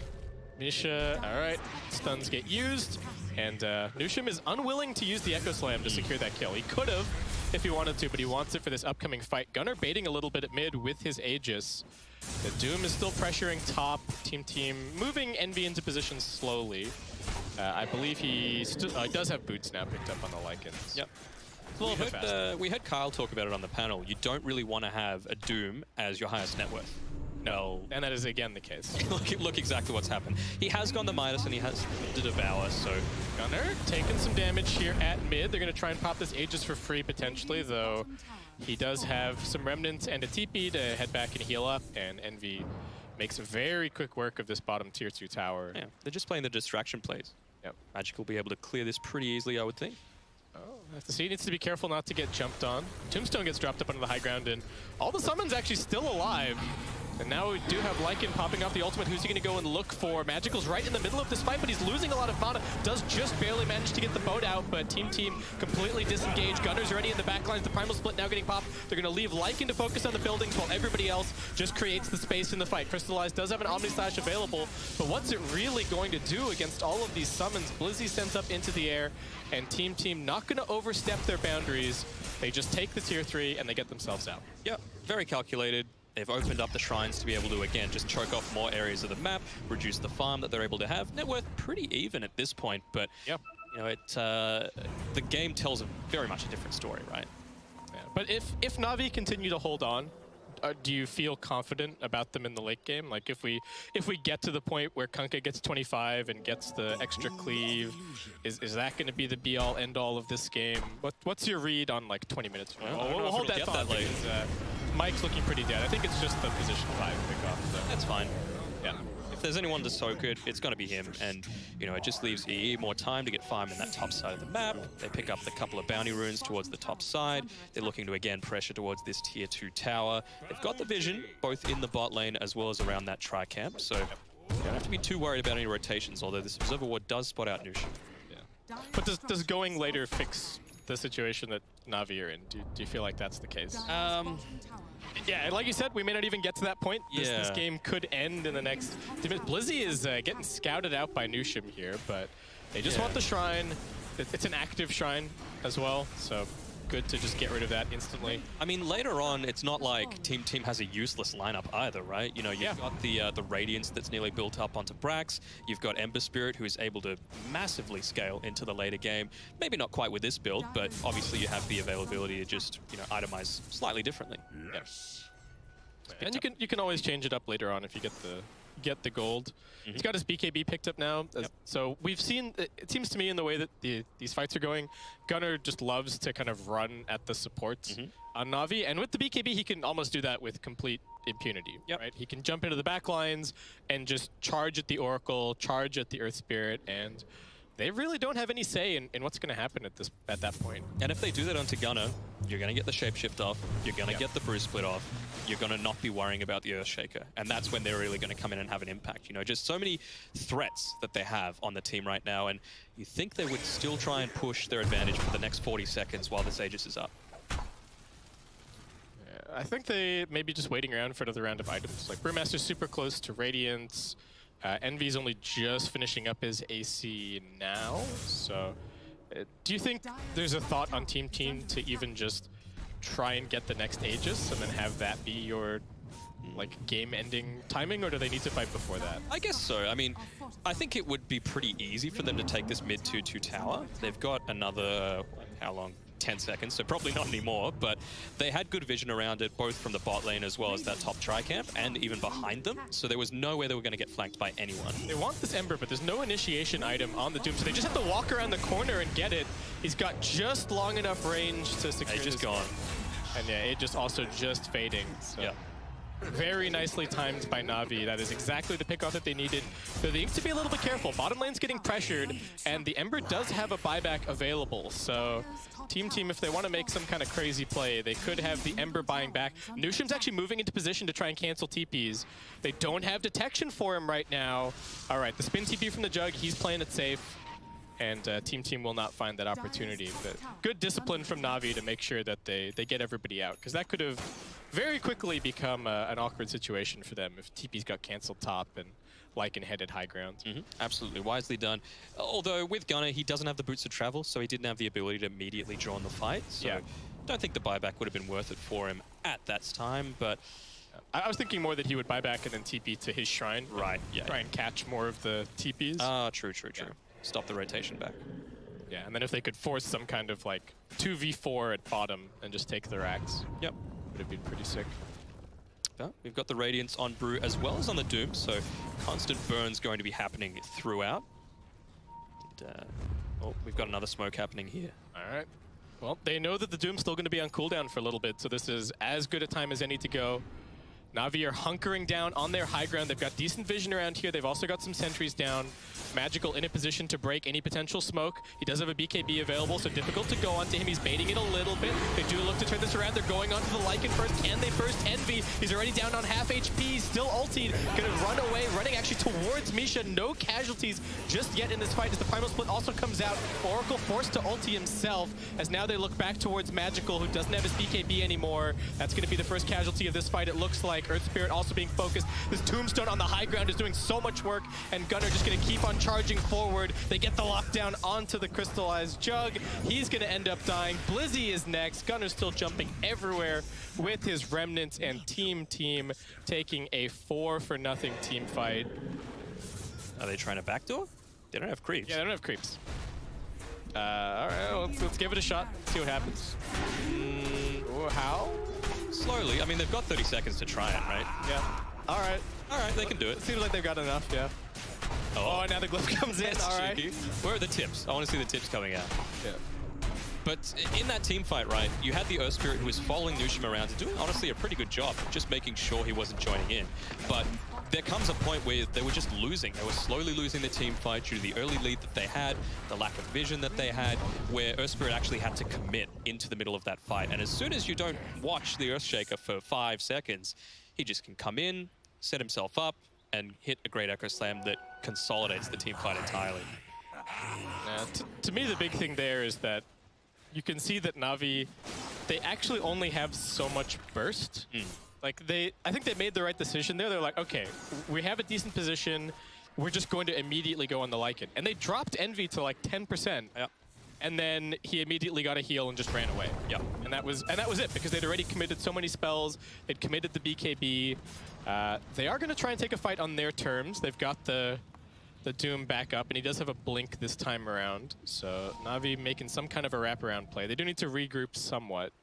D: Misha, all right, stuns get used, and Nushim is unwilling to use the Echo Slam to secure that kill. He could have if he wanted to, but he wants it for this upcoming fight. Gunnar baiting a little bit at mid with his Aegis. The Doom is still pressuring top. Team moving Envy into position slowly. I believe he does have boots now picked up on the Lycans.
E: Yep. Well, we heard Kyle talk about it on the panel. You don't really want to have a Doom as your highest net worth.
D: No, and that is again the case.
E: Look exactly what's happened. He has gone the Midas and he has the Devour, so...
D: Gunnar taking some damage here at mid. They're going to try and pop this Aegis for free potentially, though he does have some Remnants and a TP to head back and heal up, and Envy makes very quick work of this bottom tier 2 tower.
E: Yeah, they're just playing the distraction plays.
D: Yep.
E: Magic will be able to clear this pretty easily, I would think.
D: Oh, I have to see. He needs to be careful not to get jumped on. Tombstone gets dropped up onto the high ground, and all the summons actually still alive. And now we do have Lycan popping off the ultimate. Who's he going to go and look for? Magical's right in the middle of this fight, but he's losing a lot of mana. Does just barely manage to get the boat out, but Team completely disengaged. Gunnar's already in the back lines. The Primal Split now getting popped. They're going to leave Lycan to focus on the buildings while everybody else just creates the space in the fight. Crystallize does have an Omni Slash available, but what's it really going to do against all of these summons? Blizzy sends up into the air, and Team not going to overstep their boundaries. They just take the tier 3 and they get themselves out.
E: Yep, very calculated. They've opened up the shrines to be able to, again, just choke off more areas of the map, reduce the farm that they're able to have. Net worth pretty even at this point, but you know, the game tells very much a different story, right?
D: Yeah. But if Navi continue to hold on, do you feel confident about them in the late game? Like if we get to the point where Kunkka gets 25 and gets the extra cleave, is that going to be the be-all, end-all of this game? What's your read on like 20 minutes from now? We'll hold that thought because Mike's looking pretty dead. I think it's just the position 5 pickoff. So.
E: That's fine.
D: Yeah.
E: If there's anyone to soak it, it's going to be him. And, you know, it just leaves EE more time to get farmed in that top side of the map. They pick up the couple of bounty runes towards the top side. They're looking to, again, pressure towards this tier 2 tower. They've got the vision, both in the bot lane as well as around that tri-camp. So you don't have to be too worried about any rotations, although this Observer Ward does spot out Nushim.
D: Yeah. But does going later fix the situation that Navi are in? Do you feel like that's the case? Yeah, like you said, we may not even get to that point. This game could end in the next... Blizzy is getting scouted out by Nushim here, but they just want the shrine. It's an active shrine as well, so good to just get rid of that instantly.
E: I mean, later on, it's not like Team has a useless lineup either, right? You know, you've got the Radiance that's nearly built up onto Brax. You've got Ember Spirit, who is able to massively scale into the later game. Maybe not quite with this build, but obviously you have the availability to just, you know, itemize slightly differently.
D: Yes. And you can always change it up later on if you get the gold. He's got his BKB picked up now. So we've seen, it seems to me in the way that these fights are going, Gunnar just loves to kind of run at the supports on Navi. And with the BKB, he can almost do that with complete impunity, right? He can jump into the back lines and just charge at the Oracle, charge at the Earth Spirit, and they really don't have any say in what's going to happen at that point.
E: And if they do that onto Gunnar, you're going to get the Shapeshift off, you're going to get the Bruise Split off, you're going to not be worrying about the Earthshaker. And that's when they're really going to come in and have an impact. You know, just so many threats that they have on the team right now. And you think they would still try and push their advantage for the next 40 seconds while this Aegis is up.
D: Yeah, I think they may be just waiting around for another round of items. Like, Brewmaster's super close to Radiance. Envy's only just finishing up his AC now. So, do you think there's a thought on Team to even just try and get the next Aegis and then have that be your like game-ending timing, or do they need to fight before that?
E: I guess so. I mean, I think it would be pretty easy for them to take this mid 2-2 tower. They've got another, how long? 10 seconds, so probably not anymore, but they had good vision around it, both from the bot lane as well as that top tri-camp, and even behind them, so there was no way they were going to get flanked by anyone.
D: They want this Ember, but there's no initiation item on the Doom, so they just have to walk around the corner and get it. He's got just long enough range to secure
E: Aegis
D: this.
E: gone.
D: And yeah, it just also just fading. So.
E: Yeah.
D: Very nicely timed by Navi. That is exactly the pickoff that they needed. So they need to be a little bit careful. Bottom lane's getting pressured, and the Ember does have a buyback available. So Team, if they want to make some kind of crazy play, they could have the Ember buying back. Nusham's actually moving into position to try and cancel TPs. They don't have detection for him right now. All right, the spin TP from the Jug, he's playing it safe. And Team will not find that opportunity. But good discipline from Navi to make sure that they get everybody out, because that could have very quickly become an awkward situation for them if TP's got canceled top and Lycan headed high ground.
E: Absolutely, wisely done. Although with Gunnar, he doesn't have the boots of travel, so he didn't have the ability to immediately join the fight. So I don't think the buyback would have been worth it for him at that time, but...
D: I was thinking more that he would buy back and then TP to his shrine.
E: Right,
D: Try and catch more of the TPs.
E: Ah, true. Stop the rotation back.
D: Yeah, and then if they could force some kind of like 2v4 at bottom and just take their axe.
E: Yep.
D: Would have been pretty sick.
E: But we've got the Radiance on Brew as well as on the Doom, so constant burns going to be happening throughout. And, oh, we've got another smoke happening here.
D: All right. Well, they know that the Doom's still going to be on cooldown for a little bit, so this is as good a time as any to go. Navi are hunkering down on their high ground. They've got decent vision around here. They've also got some sentries down. Magical in a position to break any potential smoke. He does have a BKB available, so difficult to go onto him. He's baiting it a little bit. They do look to turn this around. They're going onto the Lycan first. Can they burst Envy? He's already down on half HP. He's still ultied. Gonna run away, running actually towards Misha. No casualties just yet in this fight as the Primal Split also comes out. Oracle forced to ulti himself as now they look back towards Magical, who doesn't have his BKB anymore. That's gonna be the first casualty of this fight, it looks like. Earth Spirit also being focused. This Tombstone on the high ground is doing so much work, and Gunnar just gonna keep on charging forward. They get the lockdown onto the crystallized Jug. He's gonna end up dying. Blizzy is next. Gunnar's still jumping everywhere with his remnants, and Team taking a 4-for-0 team fight.
E: Are they trying to backdoor? They don't have creeps.
D: Yeah, they don't have creeps. All right, well, let's give it a shot. See what happens. How?
E: Slowly. I mean, they've got 30 seconds to try it, right?
D: Yeah. All right,
E: they can do it.
D: It seems like they've got enough, yeah. Oh, now the glyph comes in.
E: That's
D: all right.
E: cheeky. Where are the tips? I want to see the tips coming out.
D: Yeah.
E: But in that team fight, right, you had the Earth Spirit who was following Nushim around and doing, honestly, a pretty good job, just making sure he wasn't joining in. But there comes a point where they were just losing. They were slowly losing the team fight due to the early lead that they had, the lack of vision that they had, where Earth Spirit actually had to commit into the middle of that fight. And as soon as you don't watch the Earthshaker for 5 seconds, he just can come in, set himself up, and hit a great Echo Slam that consolidates the team fight entirely.
D: To me, the big thing there is that you can see that Navi, they actually only have so much burst. Like I think they made the right decision there. They're like, okay, we have a decent position. We're just going to immediately go on the Lycan. And they dropped Envy to like 10%. and then he immediately got a heal and just ran away.
E: Yeah.
D: And that was it, because they'd already committed so many spells. They'd committed the BKB. They are going to try and take a fight on their terms. They've got the Doom back up, and he does have a blink this time around. So Navi making some kind of a wraparound play. They do need to regroup somewhat.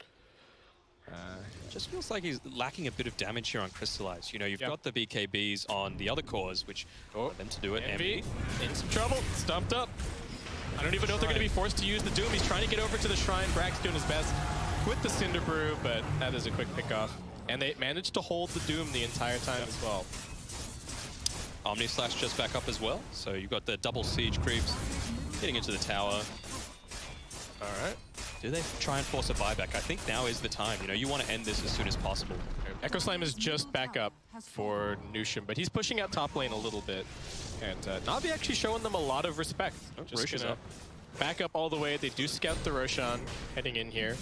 E: Just feels like he's lacking a bit of damage here on Crystallize. You know, you've got the BKBs on the other cores, which want them to do it.
D: Envy in some trouble, stumped up. I don't even know if they're going to be forced to use the Doom. He's trying to get over to the Shrine. Brack's doing his best with the Cinder Brew, but that is a quick pickoff. And they managed to hold the Doom the entire time as well.
E: Omni Slash just back up as well. So you've got the double siege creeps getting into the tower.
D: All right.
E: Do they try and force a buyback? I think now is the time. You know, you want to end this as soon as possible.
D: Echo Slam is just back up for Nushim, but he's pushing out top lane a little bit. And Navi actually showing them a lot of respect. Just gonna back up all the way. They do scout the Roshan heading in here,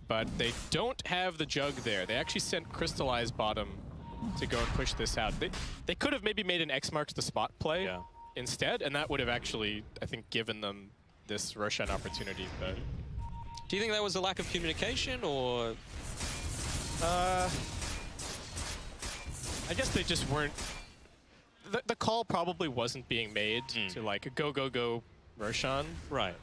D: but they don't have the Jug there. They actually sent Crystallize bottom to go and push this out. They could have maybe made an X marks the spot play instead, and that would have actually, I think, given them this Roshan opportunity. But
E: do you think that was a lack of communication, or?
D: I guess they just weren't. The call probably wasn't being made to like go Roshan.
E: Right.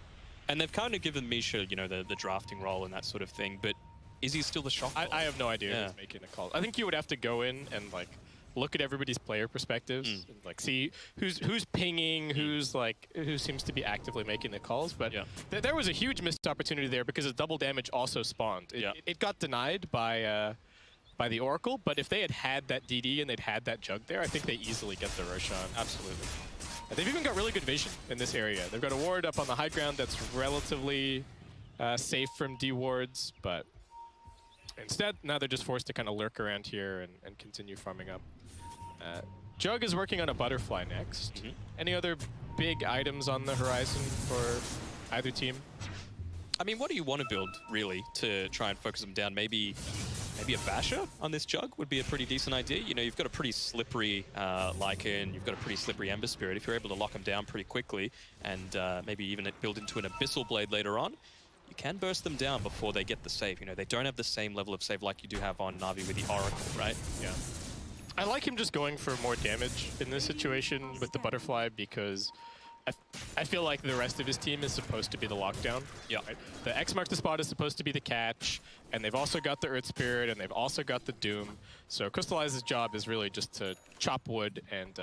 E: And they've kind of given Misha, you know, the drafting role and that sort of thing, but is he still the shot caller?
D: I have no idea who's making a call. I think you would have to go in and like look at everybody's player perspectives and like see who's pinging, who seems to be actively making the calls. But there was a huge missed opportunity there because the double damage also spawned. It got denied by the Oracle, but if they had that DD and they'd had that Jug there, I think they easily get the Roshan.
E: Absolutely.
D: And they've even got really good vision in this area. They've got a ward up on the high ground that's relatively safe from D-wards, but instead, now they're just forced to kind of lurk around here and continue farming up. Jug is working on a Butterfly next. Any other big items on the horizon for either team?
E: I mean, what do you want to build, really, to try and focus them down? Maybe a Basher on this Jug would be a pretty decent idea. You know, you've got a pretty slippery Lycan, you've got a pretty slippery Ember Spirit. If you're able to lock them down pretty quickly and maybe even build into an Abyssal Blade later on, you can burst them down before they get the save. You know, they don't have the same level of save like you do have on Navi with the Oracle, right?
D: Yeah. I like him just going for more damage in this situation with the Butterfly because I feel like the rest of his team is supposed to be the lockdown.
E: Yeah.
D: Right? The X mark the spot is supposed to be the catch, and they've also got the Earth Spirit, and they've also got the Doom. So Crystallize's job is really just to chop wood and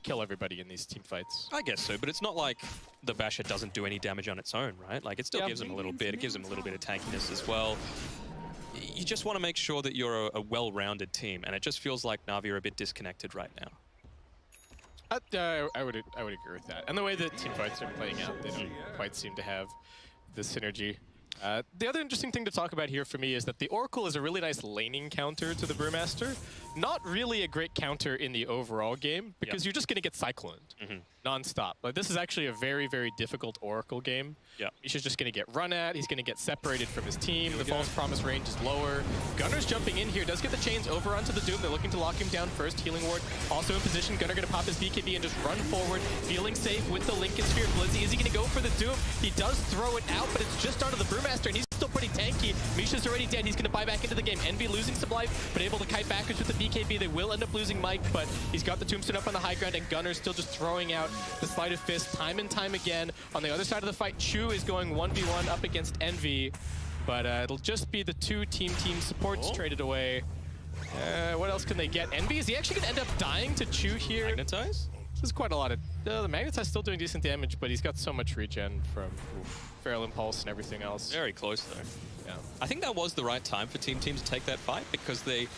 D: kill everybody in these team fights.
E: I guess so, but it's not like the Basher doesn't do any damage on its own, right? Like, it still gives him a little bit. It gives him a little bit of tankiness as well. You just want to make sure that you're a well-rounded team, and it just feels like Navi are a bit disconnected right now.
D: I would agree with that. And the way that team fights are playing out, they don't quite seem to have the synergy. The other interesting thing to talk about here for me is that the Oracle is a really nice laning counter to the Brewmaster. Not really a great counter in the overall game because you're just going to get cycloned non-stop. Like, this is actually a very, very difficult Oracle game. Misha's just going to get run at. He's going to get separated from his team. The False Promise range is lower. Gunner's jumping in here. Does get the chains over onto the Doom. They're looking to lock him down first. Healing Ward also in position. Gunner going to pop his BKB and just run forward. Feeling safe with the Lincoln Sphere. Blizzy, is he going to go for the Doom? He does throw it out, but it's just onto the Brewmaster, and he's still pretty tanky. Misha's already dead. He's going to buy back into the game. Envy losing some life, but able to kite backwards with the BKB. They will end up losing Mike, but he's got the Tombstone up on the high ground, and Gunner's still just throwing out the Sleight of Fist time and time again. On the other side of the fight, Chu is going 1v1 up against Envy, but it'll just be the two team supports traded away. What else can they get? Envy, is he actually going to end up dying to Chu here?
E: Magnetize?
D: This is quite a lot of... the Magnetize still doing decent damage, but he's got so much regen from Feral Impulse and everything else.
E: Very close, though.
D: Yeah.
E: I think that was the right time for Team to take that fight because they,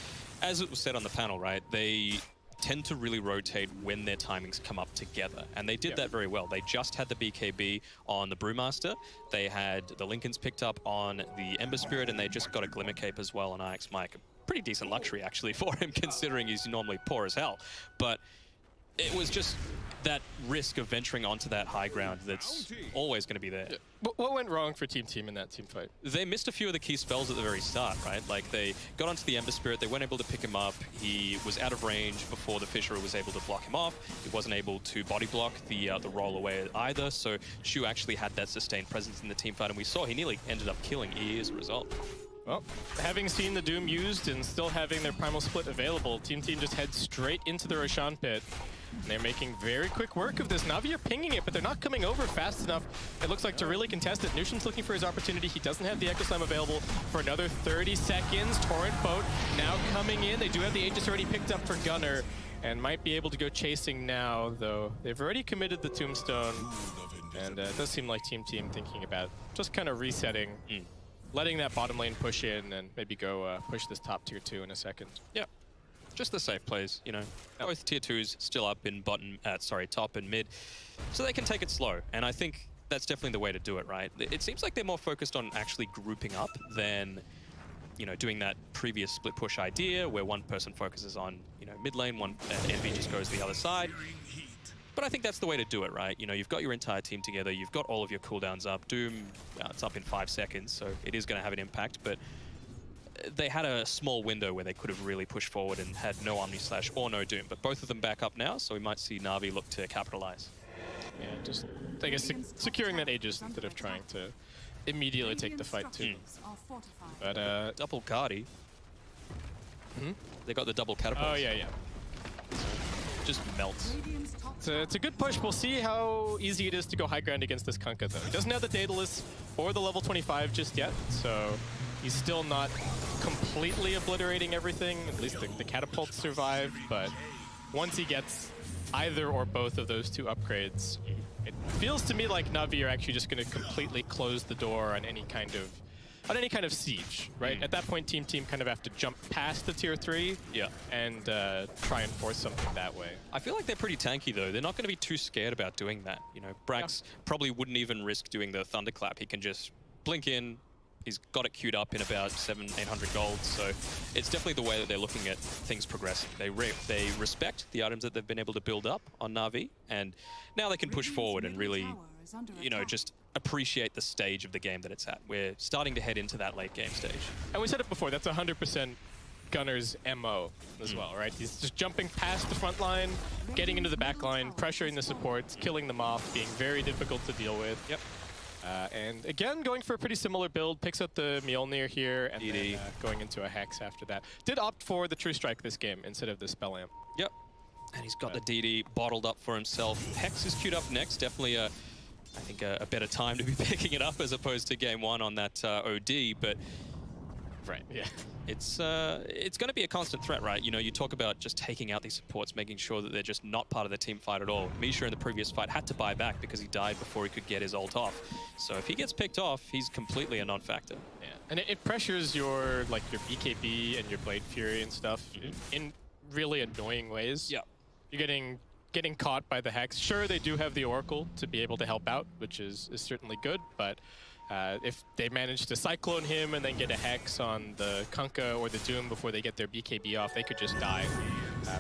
E: as it was said on the panel, right, they tend to really rotate when their timings come up together. And they did that very well. They just had the BKB on the Brewmaster. They had the Lincolns picked up on the Ember Spirit, and they just got a Glimmer Cape as well on IX Mike. Pretty decent luxury, actually, for him, considering he's normally poor as hell. But it was just that risk of venturing onto that high ground that's always going to be there.
D: What went wrong for Team in that team fight?
E: They missed a few of the key spells at the very start, right? Like, they got onto the Ember Spirit, they weren't able to pick him up, he was out of range before the Fisher was able to block him off, he wasn't able to body block the roll away either, so Shu actually had that sustained presence in the team fight, and we saw he nearly ended up killing EE as a result.
D: Well, having seen the Doom used and still having their Primal Split available, Team just heads straight into the Roshan pit. And they're making very quick work of this. Navi are pinging it, but they're not coming over fast enough, it looks like, to really contest it. Nushin's looking for his opportunity. He doesn't have the Echo Slam available for another 30 seconds. Torrent Boat now coming in. They do have the Aegis already picked up for Gunnar and might be able to go chasing now, though. They've already committed the Tombstone, and it does seem like Team thinking about just kind of resetting, letting that bottom lane push in and maybe go push this top tier 2 in a second.
E: Yeah. Just the safe plays, you know. Both tier 2s still up in top and mid, so they can take it slow. And I think that's definitely the way to do it, right? It seems like they're more focused on actually grouping up than, you know, doing that previous split push idea where one person focuses on, you know, mid lane, and Envy just goes the other side. But I think that's the way to do it, right? You know, you've got your entire team together, you've got all of your cooldowns up. Doom, it's up in 5 seconds, so it is going to have an impact, but they had a small window where they could have really pushed forward and had no Omni-Slash or no Doom, but both of them back up now, so we might see Navi look to capitalize.
D: Yeah, just, I guess, securing that Aegis instead of trying to immediately take the fight too. But
E: double Guardi. They got the double catapult.
D: Oh yeah.
E: Just melts.
D: It's a good push. We'll see how easy it is to go high ground against this Kunkka, though. He doesn't have the Daedalus or the level 25 just yet, so he's still not completely obliterating everything. At least the catapults survive, but once he gets either or both of those 2 upgrades, it feels to me like Navi are actually just going to completely close the door on any kind of siege, right? At that point, Team kind of have to jump past the tier 3 and try and force something that way.
E: I feel like they're pretty tanky, though. They're not going to be too scared about doing that. You know, Brax probably wouldn't even risk doing the Thunderclap. He can just blink in. He's got it queued up in about 700-800 gold, so it's definitely the way that they're looking at things progressing. They respect the items that they've been able to build up on Navi, and now they can push forward and really, you know, just appreciate the stage of the game that it's at. We're starting to head into that late game stage.
D: And we said it before, that's 100% Gunnar's MO as well, right? He's just jumping past the front line, getting into the back line, pressuring the supports, killing them off, being very difficult to deal with.
E: Yep.
D: And again, going for a pretty similar build, picks up the Mjolnir here, and then, going into a Hex after that. Did opt for the True Strike this game instead of the Spell Amp.
E: Yep. And he's got the DD bottled up for himself. Hex is queued up next. Definitely I think a better time to be picking it up as opposed to game 1 on that OD, but
D: right, yeah.
E: It's going to be a constant threat, right? You know, you talk about just taking out these supports, making sure that they're just not part of the team fight at all. Misha in the previous fight had to buy back because he died before he could get his ult off. So if he gets picked off, he's completely a non-factor.
D: Yeah, and it pressures your BKB and your Blade Fury and stuff in really annoying ways.
E: Yeah.
D: You're getting caught by the Hex. Sure, they do have the Oracle to be able to help out, which is certainly good, but if they manage to Cyclone him and then get a Hex on the Kunkka or the Doom before they get their BKB off, they could just die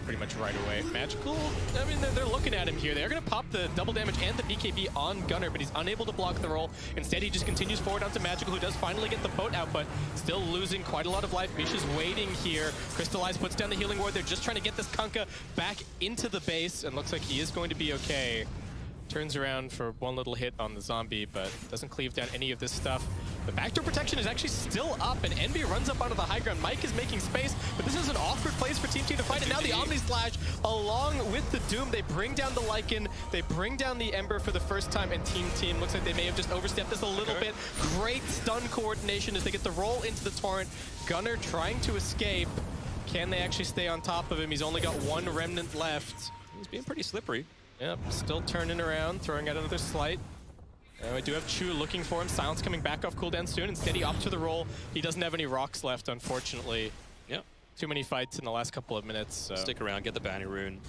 D: pretty much right away. Magical, I mean, they're looking at him here. They're going to pop the double damage and the BKB on Gunnar, but he's unable to block the roll. Instead, he just continues forward onto Magical, who does finally get the boat output, still losing quite a lot of life. Misha's waiting here. Crystallize puts down the healing ward. They're just trying to get this Kunkka back into the base, and looks like he is going to be okay. Turns around for one little hit on the zombie, but doesn't cleave down any of this stuff. The backdoor protection is actually still up, and Envy runs up onto the high ground. Mike is making space, but this is an awkward place for Team to fight, and now the Omni-Slash, along with the Doom, they bring down the Lycan, they bring down the Ember for the first time, and Team looks like they may have just overstepped this a little bit. Great stun coordination as they get the roll into the Torrent. Gunnar trying to escape. Can they actually stay on top of him? He's only got 1 remnant left.
E: He's being pretty slippery.
D: Yep, still turning around, throwing out another slight. We do have Chu looking for him. Silence coming back off cooldown soon. Instead, he opts for the roll. He doesn't have any rocks left, unfortunately.
E: Yep.
D: Too many fights in the last couple of minutes. So.
E: Stick around, get the bounty rune.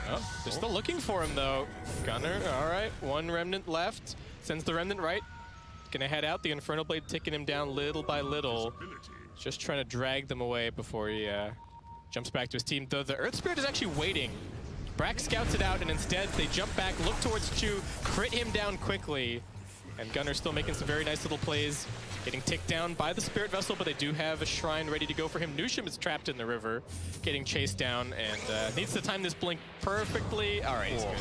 D: Oh, they're still looking for him, though. Gunnar, all right. 1 remnant left. Sends the remnant right. Gonna head out. The Infernal Blade ticking him down little by little. Just trying to drag them away before he jumps back to his team. The Earth Spirit is actually waiting Brax scouts it out, and instead they jump back, look towards Chu, crit him down quickly. And Gunnar still making some very nice little plays, getting ticked down by the Spirit Vessel, but they do have a Shrine ready to go for him. Nushim is trapped in the river, getting chased down, and needs to time this blink perfectly. All right, he's good.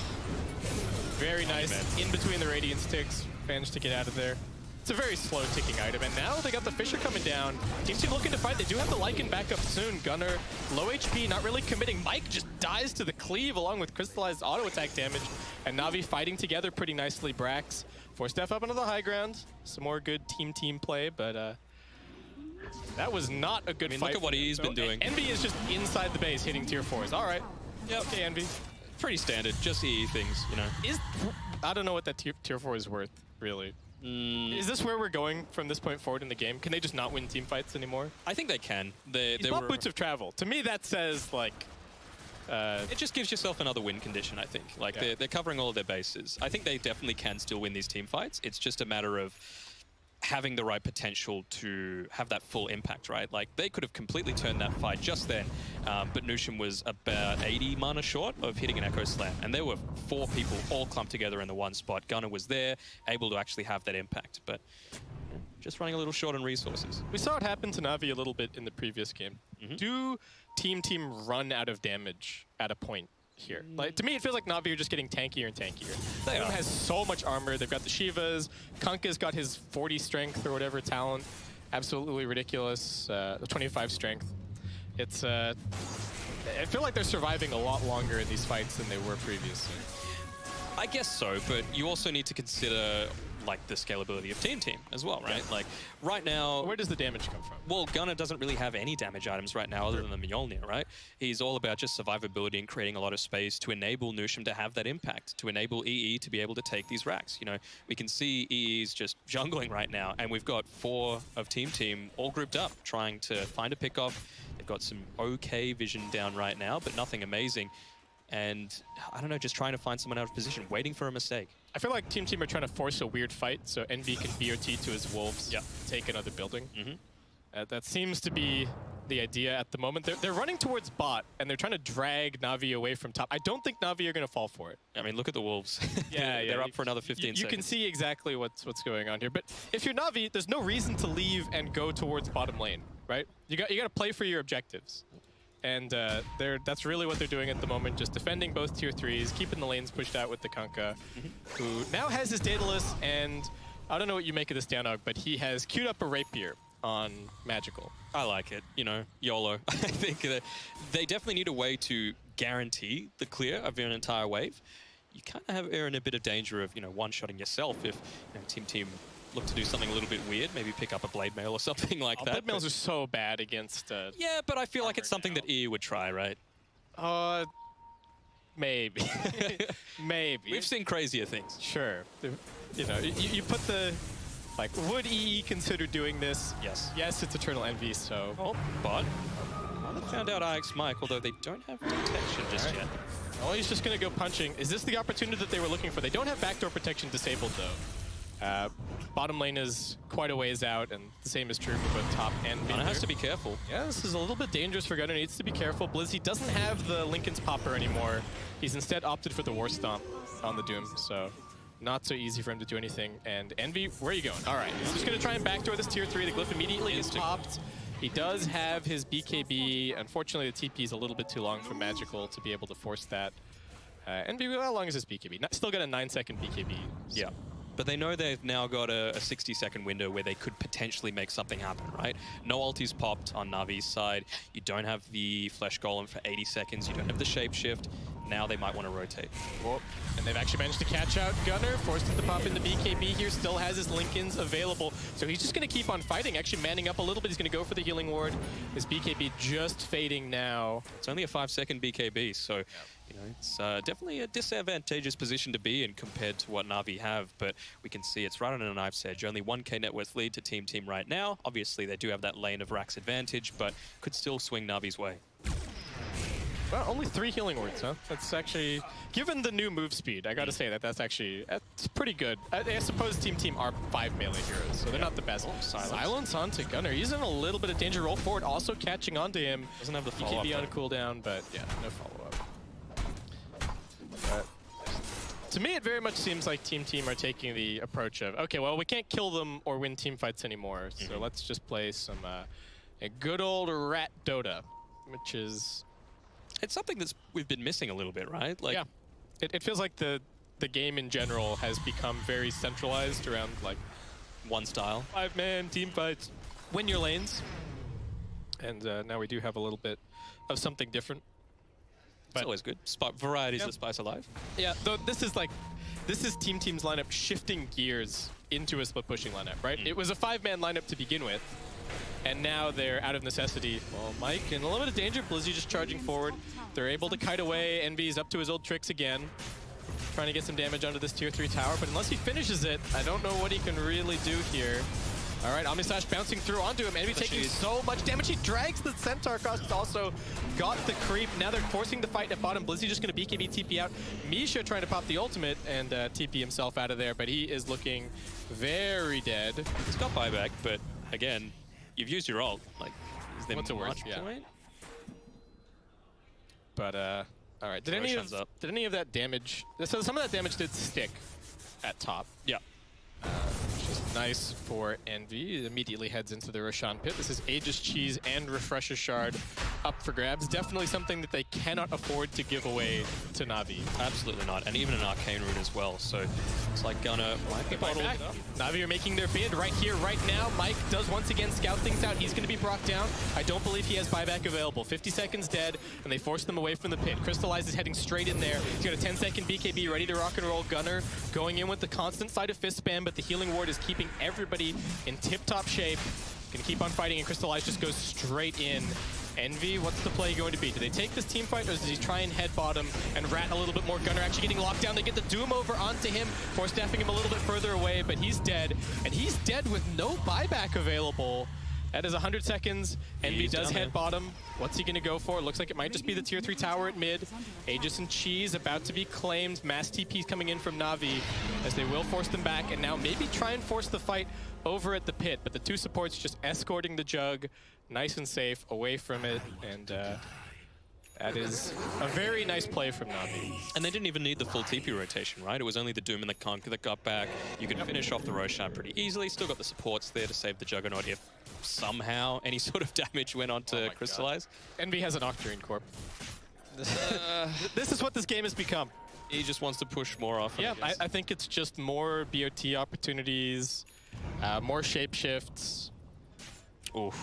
D: Very nice. In between the Radiant sticks, managed to get out of there. It's a very slow ticking item, and now they got the Fissure coming down. Team Team looking to fight. They do have the Lycan back up soon. Gunnar, low HP, not really committing. Mike just dies to the cleave along with crystallized auto attack damage, and Navi fighting together pretty nicely. Brax forced F up onto the high ground. Some more good team play, but that was not a good fight.
E: Look at what he's been doing.
D: Envy is just inside the base hitting tier 4s. All right.
E: Yep.
D: Okay, Envy.
E: Pretty standard, just EE things, you know.
D: I don't know what that tier 4 is worth, really. Is this where we're going from this point forward in the game? Can they just not win team fights anymore?
E: I think they can. They
D: bought Boots of Travel. To me, that says, like...
E: it just gives yourself another win condition, I think. Like, they're covering all of their bases. I think they definitely can still win these team fights. It's just a matter of having the right potential to have that full impact, right? Like, they could have completely turned that fight just then, but Nushim was about 80 mana short of hitting an Echo Slam, and there were 4 people all clumped together in the one spot. Gunnar was there, able to actually have that impact, but just running a little short on resources.
D: We saw it happen to Navi a little bit in the previous game. Do Team run out of damage at a point here? Like, to me, it feels like Navi are just getting tankier and tankier. They has so much armor. They've got the Shivas. Kunkka's got his 40 strength or whatever talent. Absolutely ridiculous. 25 strength. It's I feel like they're surviving a lot longer in these fights than they were previously.
E: I guess so, but you also need to consider like the scalability of Team as well, right? Like right now,
D: where does the damage come from?
E: Well, Gunnar doesn't really have any damage items right now other than the Mjolnir, right? He's all about just survivability and creating a lot of space to enable Nushim to have that impact, to enable EE to be able to take these racks. You know, we can see EE's just jungling right now, and we've got 4 of Team all grouped up, trying to find a pickoff. They've got some okay vision down right now, but nothing amazing. And I don't know, just trying to find someone out of position, waiting for a mistake.
D: I feel like Team are trying to force a weird fight, so NV can BOT to his wolves, take another building. That seems to be the idea at the moment. They're running towards bot, and they're trying to drag Navi away from top. I don't think Navi are going to fall for it.
E: I mean, look at the wolves.
D: Yeah,
E: they're up for another 15 seconds.
D: You can see exactly what's going on here. But if you're Navi, there's no reason to leave and go towards bottom lane, right? You got to play for your objectives. And that's really what they're doing at the moment, just defending both tier 3s, keeping the lanes pushed out with the Kunkka, who now has his Daedalus, and I don't know what you make of this Danog, but he has queued up a Rapier on Magical.
E: I like it, you know, YOLO. I think that they definitely need a way to guarantee the clear of an entire wave. You kind of are in a bit of danger of, you know, one-shotting yourself if you know, Team look to do something a little bit weird, maybe pick up a blade mail or something like that.
D: Blade mails are so bad against...
E: yeah, but I feel like it's something that EE would try, right?
D: Maybe. Maybe.
E: We've seen crazier things.
D: Sure. You know, you put the... Like, would EE consider doing this?
E: Yes.
D: Yes, it's Eternal Envy, so...
E: Oh, but... Well, they found out IX Mike, although they don't have detection just yet.
D: Oh, he's just going to go punching. Is this the opportunity that they were looking for? They don't have backdoor protection disabled, though. Bottom lane is quite a ways out, and the same is true for both top and mid.
E: Gunnar has to be careful.
D: Yeah, this is a little bit dangerous for Gunnar. Needs to be careful. Blizzy doesn't have the Linken's Popper anymore. He's instead opted for the War Stomp on the Doom, so not so easy for him to do anything. And Envy, where are you going? All right, he's just going to try and backdoor this tier 3. The Glyph immediately is popped. He does have his BKB. Unfortunately, the TP is a little bit too long for Magical to be able to force that. Envy, how long is his BKB? Still got a 9-second BKB. So.
E: Yeah. But they know they've now got a 60-second window where they could potentially make something happen, right? No ultis popped on Navi's side. You don't have the Flesh Golem for 80 seconds. You don't have the Shapeshift. Now they might want to rotate.
D: Whoa. And they've actually managed to catch out Gunnar, forced him to pop in the BKB here, still has his Linken's available. So he's just going to keep on fighting, actually manning up a little bit. He's going to go for the healing ward. His BKB just fading now.
E: It's only a 5-second BKB, so you know, it's definitely a disadvantageous position to be in compared to what Navi have, but we can see it's right on a knife's edge. Only 1k net worth lead to Team right now. Obviously, they do have that lane of Rax advantage, but could still swing Navi's way.
D: Well, only 3 healing wards, huh? That's actually, given the new move speed, I gotta say that's pretty good. I suppose Team are 5 melee heroes, so they're not the best. Silence onto Gunnar. He's in a little bit of danger. Roll forward, also catching onto him.
E: Doesn't have the follow-up.
D: He can be on a cooldown, but yeah, no follow-up. To me, it very much seems like Team are taking the approach of, okay, well, we can't kill them or win team fights anymore, so let's just play some a good old rat Dota, which is...
E: It's something that's we've been missing a little bit, right? Like,
D: yeah, it feels like the game in general has become very centralized around like
E: one style.
D: 5-man team fights, win your lanes, and now we do have a little bit of something different.
E: It's always good. Variety's the spice of life.
D: Yeah, though this is Team's lineup shifting gears into a split pushing lineup, right? It was a 5-man lineup to begin with, and now they're out of necessity. Well, Mike in a little bit of danger. Blizzy just charging forward. They're able to kite away. Envy's up to his old tricks again, trying to get some damage onto this tier 3 tower, but unless he finishes it, I don't know what he can really do here. All right, Omnislash bouncing through onto him. Envy taking so much damage. He drags the Centaur across. It's also got the creep. Now they're forcing the fight at bottom. Blizzy just going to BKB TP out. Misha trying to pop the ultimate and TP himself out of there, but he is looking very dead.
E: He's got buyback, but again, you've used your ult. Like, is there
D: What's it
E: much
D: worth?
E: point?
D: But, all right. Did any of that damage... So some of that damage did stick at top.
E: Yeah.
D: Which is nice for Envy. It immediately heads into the Roshan pit. This is Aegis Cheese and Refresher Shard up for grabs. Definitely something that they cannot afford to give away to Navi.
E: Absolutely not. And even an Arcane Rune as well. So it's like Gunner might be bottled.
D: Navi are making their bid right here, right now. Mike does once again scout things out. He's going to be brought down. I don't believe he has buyback available. 50 seconds dead, and they force them away from the pit. Crystallize is heading straight in there. He's got a 10-second BKB ready to rock and roll. Gunner going in with the constant side of fist spam, but the healing ward is keeping everybody in tip-top shape. Gonna keep on fighting, and Crystallize just goes straight in. Envy, what's the play going to be? Do they take this team fight, or does he try and head bottom and rat a little bit more? Gunner actually getting locked down. They get the Doom over onto him, force staffing him a little bit further away, but he's dead. And he's dead with no buyback available. That is 100 seconds. Envy does head bottom. What's he going to go for? Looks like it might just be the tier 3 tower at mid. Aegis and Cheese about to be claimed. Mass TP's coming in from Navi as they will force them back and now maybe try and force the fight over at the pit. But the two supports just escorting the Jug nice and safe away from it. And that is a very nice play from Navi.
E: And they didn't even need the full TP rotation, right? It was only the Doom and the Conquer that got back. You could finish off the Roshan pretty easily. Still got the supports there to save the Juggernaut if somehow any sort of damage went on to Crystallize.
D: Envy has an Octarine Corp. This is what this game has become.
E: He just wants to push more off.
D: Yeah, I think it's just more BOT opportunities, more shapeshifts.
E: Oof.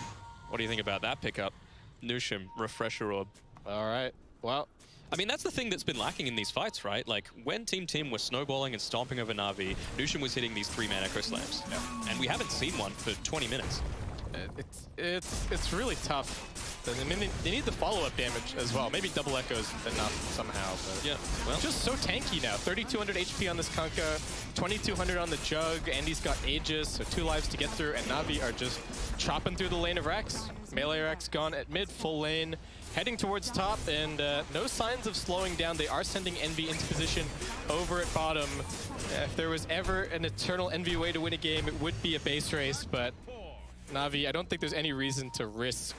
E: What do you think about that pickup? Nushim, Refresher Orb.
D: All right, well.
E: I mean, that's the thing that's been lacking in these fights, right? Like, when Team was snowballing and stomping over Navi, Nushim was hitting these 3-man Echo Slams. Yeah. And we haven't seen one for 20 minutes.
D: It's really tough. I mean, they need the follow-up damage as well. Maybe double echoes enough somehow. But
E: yeah, well,
D: just so tanky now. 3,200 HP on this Kunkka, 2,200 on the Jug. Andy's got Aegis, so 2 lives to get through, and Navi are just chopping through the lane of Rex. Melee Rex gone at mid, full lane, heading towards top, and no signs of slowing down. They are sending Envy into position over at bottom. If there was ever an eternal Envy way to win a game, it would be a base race, but Navi, I don't think there's any reason to risk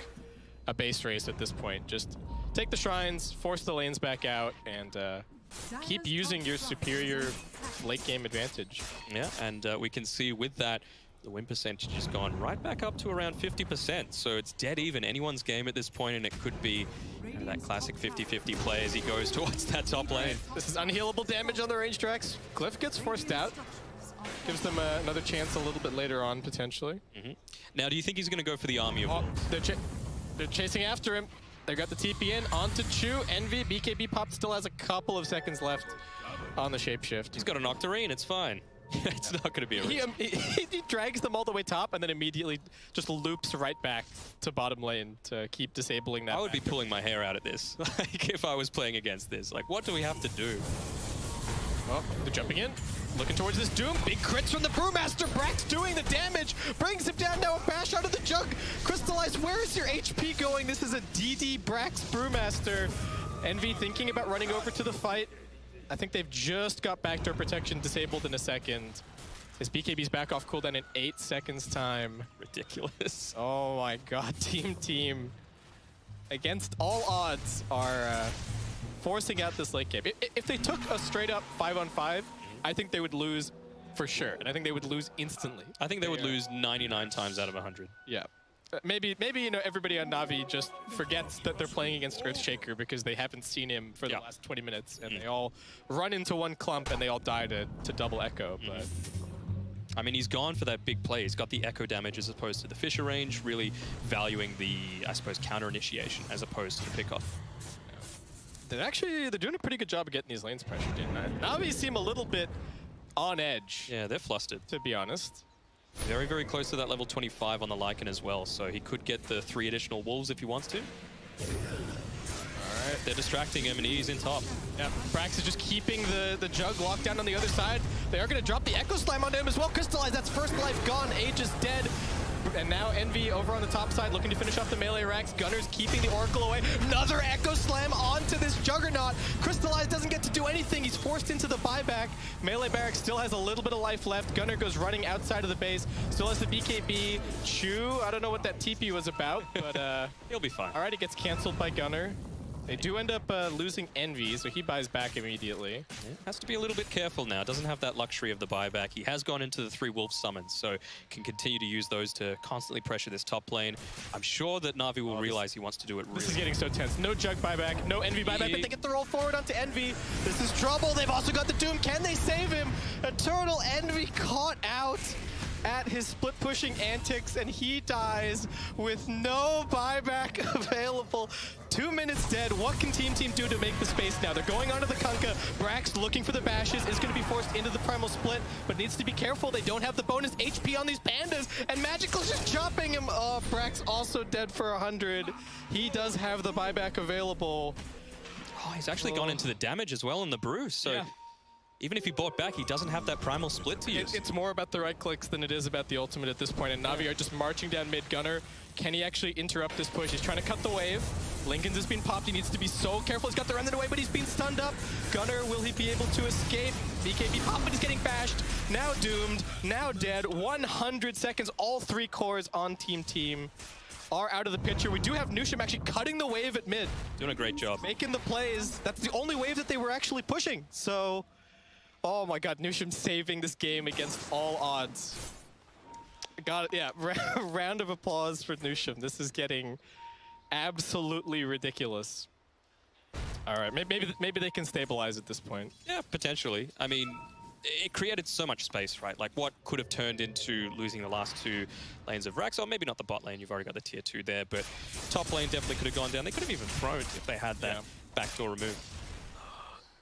D: a base race at this point. Just take the shrines, force the lanes back out, and keep using your superior late game advantage.
E: Yeah, and we can see with that, the win percentage has gone right back up to around 50%. So it's dead even anyone's game at this point, and it could be that classic 50-50 play as he goes towards that top lane.
D: This is unhealable damage on the range tracks. Cliff gets forced out. Gives them another chance a little bit later on, potentially.
E: Now, do you think he's going to go for the army of
D: they're chasing after him. They got the TP in onto Chu. Envy, BKB Pop still has a couple of seconds left on the shapeshift.
E: He's got an Octarine, it's fine. It's not going to be a risk.
D: He drags them all the way top and then immediately just loops right back to bottom lane to keep disabling that.
E: I would be pulling my hair out at this, like if I was playing against this. Like, what do we have to do?
D: Well, they're jumping in. Looking towards this Doom. Big crits from the Brewmaster. Brax doing the damage. Brings him down now. A bash out of the Jug. Crystallize, where is your HP going? This is a DD Brax Brewmaster. Envy thinking about running over to the fight. I think they've just got backdoor protection disabled in a second. His BKB's back off cooldown in 8 seconds time.
E: Ridiculous.
D: Oh my god, team. Against all odds are forcing out this late game. If they took a straight up 5-on-5, I think they would lose for sure. And I think they would lose instantly.
E: I think they would lose 99 times out of 100.
D: Yeah. Maybe you know, everybody on Navi just forgets that they're playing against Earthshaker because they haven't seen him for the last 20 minutes, and they all run into one clump and they all die to double Echo. But
E: I mean, he's gone for that big play. He's got the Echo damage as opposed to the Fisher range, really valuing the, I suppose, counter initiation as opposed to the pickoff.
D: they're doing a pretty good job of getting these lanes pressured in. Navi seem a little bit on edge.
E: Yeah, they're flustered.
D: To be honest.
E: Very, very close to that level 25 on the Lycan as well, so he could get the 3 additional wolves if he wants to. Alright, they're distracting him and he's in top.
D: Yeah, Brax is just keeping the Jug locked down on the other side. They are going to drop the Echo Slam onto him as well. Crystallize, that's first life gone. Age is dead. And now Envy over on the top side looking to finish off the melee racks. Gunner's keeping the Oracle away. Another Echo Slam onto this Juggernaut. Crystallize doesn't get to do anything. He's forced into the buyback. Melee Barracks still has a little bit of life left. Gunner goes running outside of the base. Still has the BKB. Chew, I don't know what that TP was about, but
E: he'll be fine.
D: All right, it gets canceled by Gunner. They do end up losing Envy, so he buys back immediately.
E: Yeah, has to be a little bit careful now. Doesn't have that luxury of the buyback. He has gone into the 3 wolf summons, so can continue to use those to constantly pressure this top lane. I'm sure that Navi will realize he wants to do it really.
D: This is getting so tense. No Jug buyback, no Envy buyback, but they get the roll forward onto Envy. This is trouble. They've also got the Doom. Can they save him? Eternal Envy caught out at his split pushing antics, and he dies with no buyback available. 2 minutes dead. What can Team do to make the space now? They're going onto the Kunkka. Brax looking for the bashes, is going to be forced into the primal split, but needs to be careful. They don't have the bonus HP on these pandas, and Magical's just chopping him. Oh, Brax also dead for 100. He does have the buyback available.
E: Oh, he's actually gone into the damage as well in the brew, so
D: yeah.
E: Even if he bought back, he doesn't have that primal split to use.
D: It's more about the right clicks than it is about the ultimate at this point, and Navi are just marching down mid. Gunner, can he actually interrupt this push? He's trying to cut the wave. Lincoln's has been popped. He needs to be so careful. He's got the remnant away, but he's been stunned up. Gunner, will he be able to escape? BKB pop, but he's getting bashed. Now doomed, now dead. 100 seconds, all 3 cores on Team are out of the picture. We do have Nusham actually cutting the wave at mid.
E: Doing a great job.
D: Making the plays. That's the only wave that they were actually pushing. So, oh my god, Nusham saving this game against all odds. Got it, yeah. Round of applause for Nusham. This is getting absolutely ridiculous. All right, maybe they can stabilize at this point.
E: Yeah, potentially. I mean, it created so much space, right? Like, what could have turned into losing the last 2 lanes of Rax, or maybe not the bot lane, you've already got the tier 2 there, but top lane definitely could have gone down. They could have even thrown if they had that backdoor removed.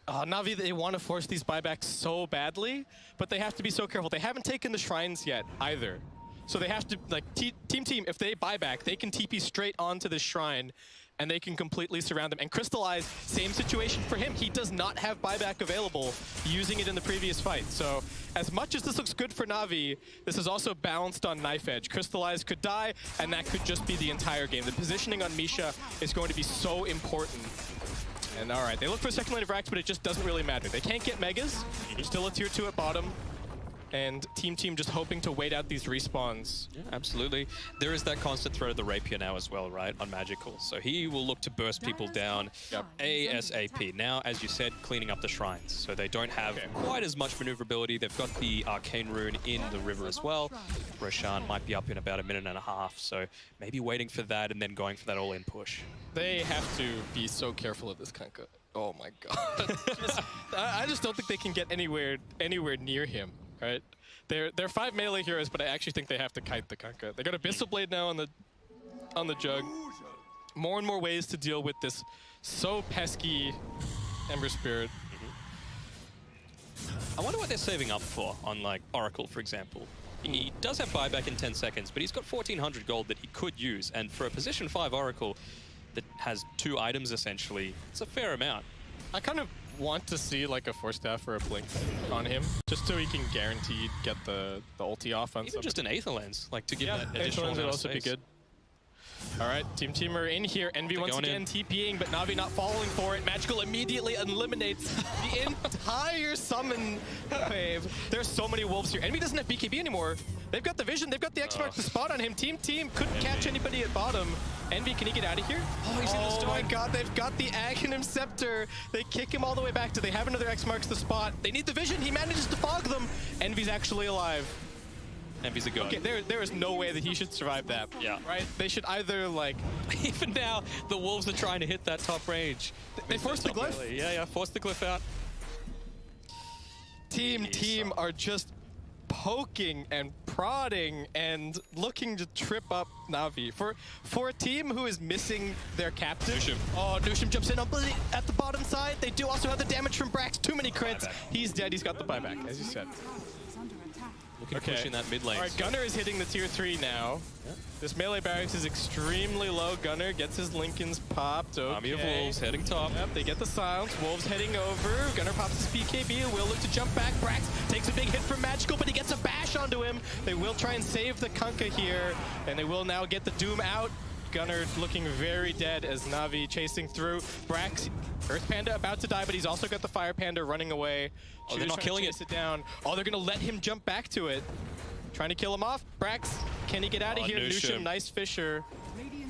D: Navi, they want to force these buybacks so badly, but they have to be so careful. They haven't taken the shrines yet, either. So they have to, like, Team, if they buy back, they can TP straight onto this shrine, and they can completely surround them. And Crystallize, same situation for him. He does not have buyback available, using it in the previous fight. So as much as this looks good for Navi, this is also balanced on knife edge. Crystallize could die, and that could just be the entire game. The positioning on Misha is going to be so important. And all right, they look for a second lane of Rax, but it just doesn't really matter. They can't get Megas. Still a tier 2 at bottom. And Team just hoping to wait out these respawns.
E: Yeah, absolutely. There is that constant threat of the Rapier now as well, right, on Magical. So he will look to burst people down ASAP. Now, as you said, cleaning up the shrines. So they don't have quite as much maneuverability. They've got the Arcane Rune in the river as well. Roshan might be up in about 1.5 minutes. So maybe waiting for that and then going for that all-in push.
D: They have to be so careful of this Kunkka. Oh my god. I just don't think they can get anywhere near him. Right, they're 5 melee heroes, but I actually think they have to kite the Kunkka. They got Abyssal Blade now on the Jug. More and more ways to deal with this so pesky Ember Spirit.
E: I wonder what they're saving up for on, like, Oracle, for example. He does have buyback in 10 seconds, but he's got 1,400 gold that he could use, and for a position 5 Oracle that has 2 items essentially, it's a fair amount.
D: I kind of want to see like a Force Staff or a Blink on him, just so he can guaranteed get the ulti off on
E: even just an Aether Lens, like to give that
D: Aether
E: additional
D: Lens would also
E: space.
D: be good. All right, Team are in here. Envy once again TPing, but Navi not falling for it. Magical immediately eliminates the entire summon wave. There's so many wolves here. Envy doesn't have BKB anymore. They've got the vision. They've got the X mark, the spot on him. Team couldn't catch anybody at bottom. Envy, can he get out of here?
E: Oh, he's in the storm.
D: Oh my god, they've got the Aghanim Scepter. They kick him all the way back. Do they have another X marks the spot? They need the vision. He manages to fog them. Envy's actually alive.
E: Envy's a god.
D: Okay, there is no way that he should survive that.
E: Yeah.
D: Right? They should either, like...
E: Even now, the wolves are trying to hit that top range.
D: They forced the glyph.
E: Really. Yeah, forced the glyph out.
D: Team are just poking and prodding and looking to trip up Navi. For a team who is missing their captain.
E: Nushim.
D: Oh, Nushim jumps in at the bottom side. They do also have the damage from Brax. Too many crits. He's dead. He's got the buyback, as you said.
E: Looking to push in that mid lane.
D: All right, Gunnar is hitting the tier 3 now. Yep. This melee barracks is extremely low. Gunnar gets his Lincolns popped. Okay.
E: Army of wolves heading top.
D: Yep, they get the silence. Wolves heading over. Gunnar pops his BKB. Will look to jump back. Brax takes a big hit from Magical, but he gets a bash onto him. They will try and save the Kunkka here, and they will now get the Doom out. Gunnar looking very dead as Navi chasing through. Brax, Earth Panda about to die, but he's also got the Fire Panda running away.
E: Oh, they're not killing it.
D: Down. Oh, they're going to let him jump back to it. Trying to kill him off. Brax, can he get out of here? Nushim, nice Fisher.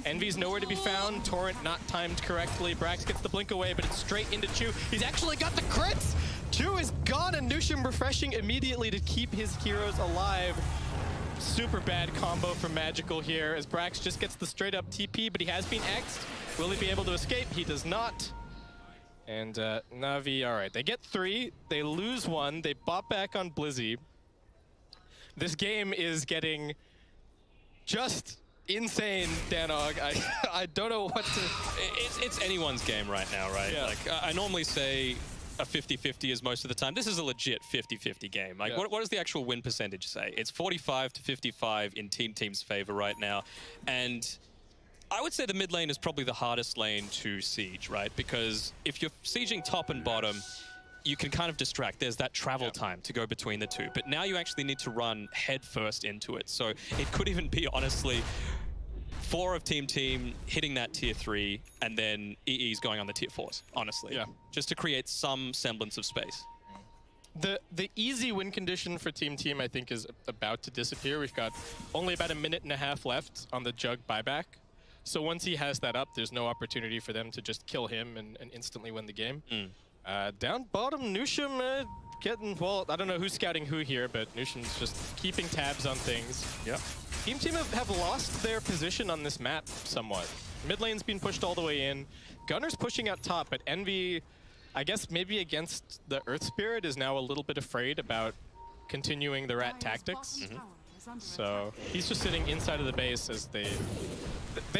D: Envy's nowhere to be found. Torrent not timed correctly. Brax gets the blink away, but it's straight into Chu. He's actually got the crits! Chu is gone, and Nushim refreshing immediately to keep his heroes alive. Super bad combo from Magical here as Brax just gets the straight up TP, but he has been X'd. Will he be able to escape? He does not. And Navi, all right, they get 3, they lose 1, they bop back on Blizzy. This game is getting just insane, Danog. I don't know what to...
E: It's anyone's game right now, right?
D: Yeah.
E: Like, I normally say a 50-50 is most of the time. This is a legit 50-50 game. Like, what does the actual win percentage say? It's 45 to 55 in Team's favor right now. And I would say the mid lane is probably the hardest lane to siege, right? Because if you're sieging top and bottom, you can kind of distract. There's that travel time to go between the two. But now you actually need to run head first into it. So it could even be, honestly, 4 of Team hitting that tier 3, and then EE's going on the tier 4s, honestly.
D: Yeah.
E: Just to create some semblance of space.
D: The easy win condition for Team I think is about to disappear. We've got only about a minute and a half left on the Jug buyback. So once he has that up, there's no opportunity for them to just kill him and instantly win the game. Down bottom, Nushim getting, well, I don't know who's scouting who here, but Nushim's just keeping tabs on things.
E: Yep.
D: Team have lost their position on this map somewhat. Mid lane's been pushed all the way in. Gunnar's pushing out top, but Envy, I guess maybe against the Earth Spirit, is now a little bit afraid about continuing the rat tactics. So he's just sitting inside of the base as they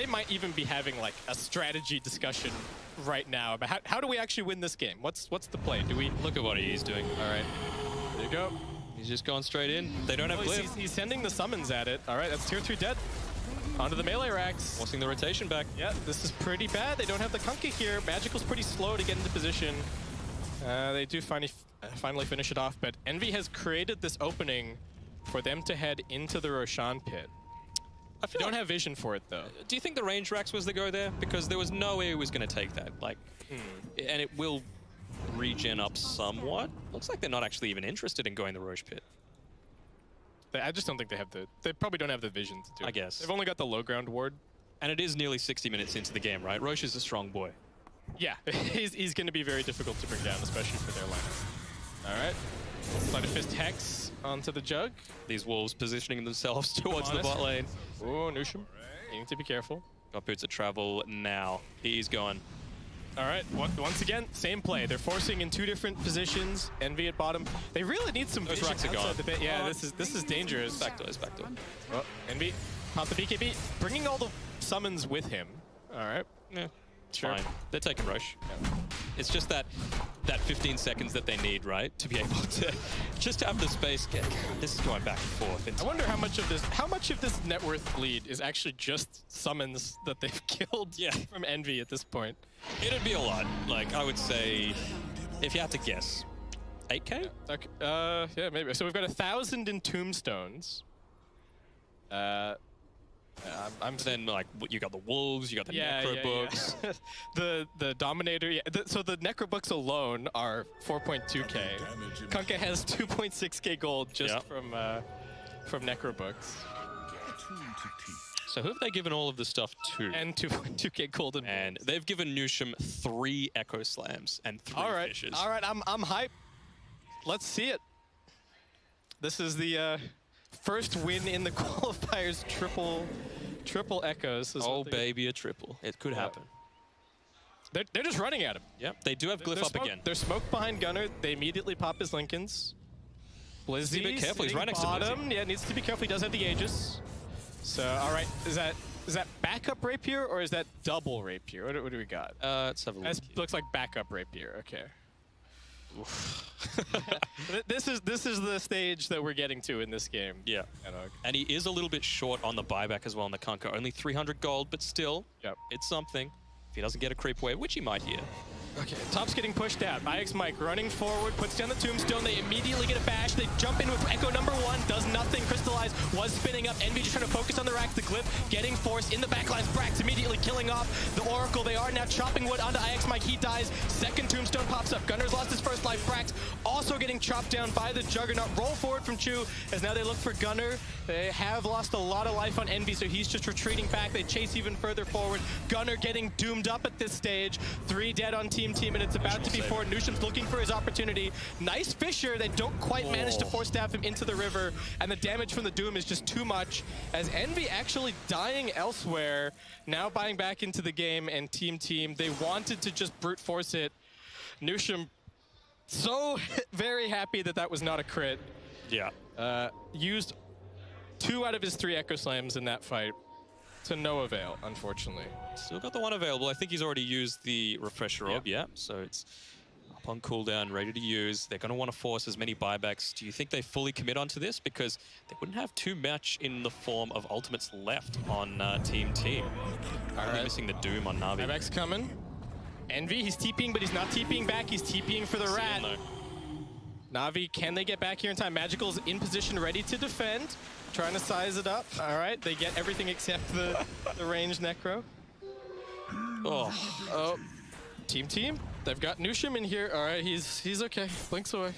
D: might even be having like a strategy discussion right now about how do we actually win this game? What's the play? Do we
E: look at what he's doing?
D: All right, there you go.
E: He's just going straight in. They don't have glyph.
D: He's sending the summons at it. All right, that's tier 3 dead. Onto the melee racks.
E: Forcing the rotation back.
D: Yeah, this is pretty bad. They don't have the Kunkka here. Magical's pretty slow to get into position. They do finally finish it off, but Envy has created this opening for them to head into the Roshan pit. I don't have vision for it, though.
E: Do you think the range racks was the go there? Because there was no way he was going to take that. Like, and it will regen up somewhat. Looks like they're not actually even interested in going the Roche pit.
D: I just don't think they have the... They probably don't have the vision to do it.
E: I guess.
D: They've only got the low ground ward.
E: And it is nearly 60 minutes into the game, right? Roche is a strong boy.
D: Yeah, he's going to be very difficult to bring down, especially for their lineup. All right. Sleight of Fist Hex onto the Jug.
E: These wolves positioning themselves towards the bot lane.
D: Oh, Nushim. You need to be careful.
E: Got boots of travel now. He's gone.
D: All right, once again, same play. They're forcing in 2 different positions. Envy at bottom. They really need some vision
E: racks are gone.
D: the bit. Yeah, this is dangerous.
E: Back door.
D: Oh, Envy, pop the BKB, bringing all the summons with him. All right.
E: Yeah,
D: sure.
E: Fine. They're taking Roche. Yeah. It's just that 15 seconds that they need, right, to be able to just have the space. This is going back and forth.
D: I wonder how much of this net worth lead is actually just summons that they've killed from Envy at this point.
E: It'd be a lot. Like, I would say, if you had to guess, 8K?
D: Yeah, okay. Yeah, maybe. So we've got 1,000 in tombstones.
E: Then like you got the wolves, you got the necro books.
D: the dominator. Yeah. So the necro books alone are 4.2k. Kunkka has 2.6k gold just from necro books.
E: So who have they given all of this stuff to?
D: And 2.2k gold.
E: And they've given Nusham 3 Echo Slams and 3 fishes.
D: All right, I'm hyped. Let's see it. This is the first win in the qualifiers. Triple echoes.
E: Oh baby, a triple. It could happen.
D: They're just running at him.
E: Yep, they do have Glyph up again.
D: They're smoked behind Gunnar. They immediately pop his Lincolns. Blizzy,
E: be careful. He's right next to Blizzy.
D: Yeah, needs to be careful. He does have the Aegis. So, all right, is that backup rapier or is that double rapier? What do we got?
E: Let's have a look.
D: That looks like backup rapier. Okay. This is the stage that we're getting to in this game.
E: Yeah. And he is a little bit short on the buyback as well on the Kunkka. Only 300 gold, but still, it's something. If he doesn't get a creep wave, which he might here.
D: Okay, top's getting pushed out. IX Mike running forward, puts down the tombstone. They immediately get a bash. They jump in with Echo number 1, does nothing. Crystallize was spinning up. Envy just trying to focus on the rack. The Glyph getting forced in the backlines. Brax immediately killing off the Oracle. They are now chopping wood onto IX Mike. He dies. Second tombstone pops up. Gunner's lost his first life. Brax also getting chopped down by the Juggernaut. Roll forward from Chu as now they look for Gunner. They have lost a lot of life on Envy, so he's just retreating back. They chase even further forward. Gunner getting doomed up at this stage. 3 dead on team, and it's about to be 4. Nusham's looking for his opportunity. Nice Fisher. They don't quite manage to force staff him into the river, and the damage from the Doom is just too much. As Envy actually dying elsewhere, now buying back into the game, and team, they wanted to just brute force it. Nusham so very happy that was not a crit.
E: Yeah.
D: Used 2 out of his 3 Echo Slams in that fight. To no avail, unfortunately.
E: Still got the 1 available. I think he's already used the Refresher Orb, so it's up on cooldown, ready to use. They're going to want to force as many buybacks. Do you think they fully commit onto this? Because they wouldn't have too much in the form of ultimates left on team. Only missing the Doom on Navi.
D: Buyback's coming. Envy, he's TPing, but he's not TPing back. He's TPing for the Rat. Navi, can they get back here in time? Magical's in position, ready to defend. Trying to size it up. All right, they get everything except the ranged Necro. Oh, team. They've got Nusham in here. All right, he's okay. Blinks away.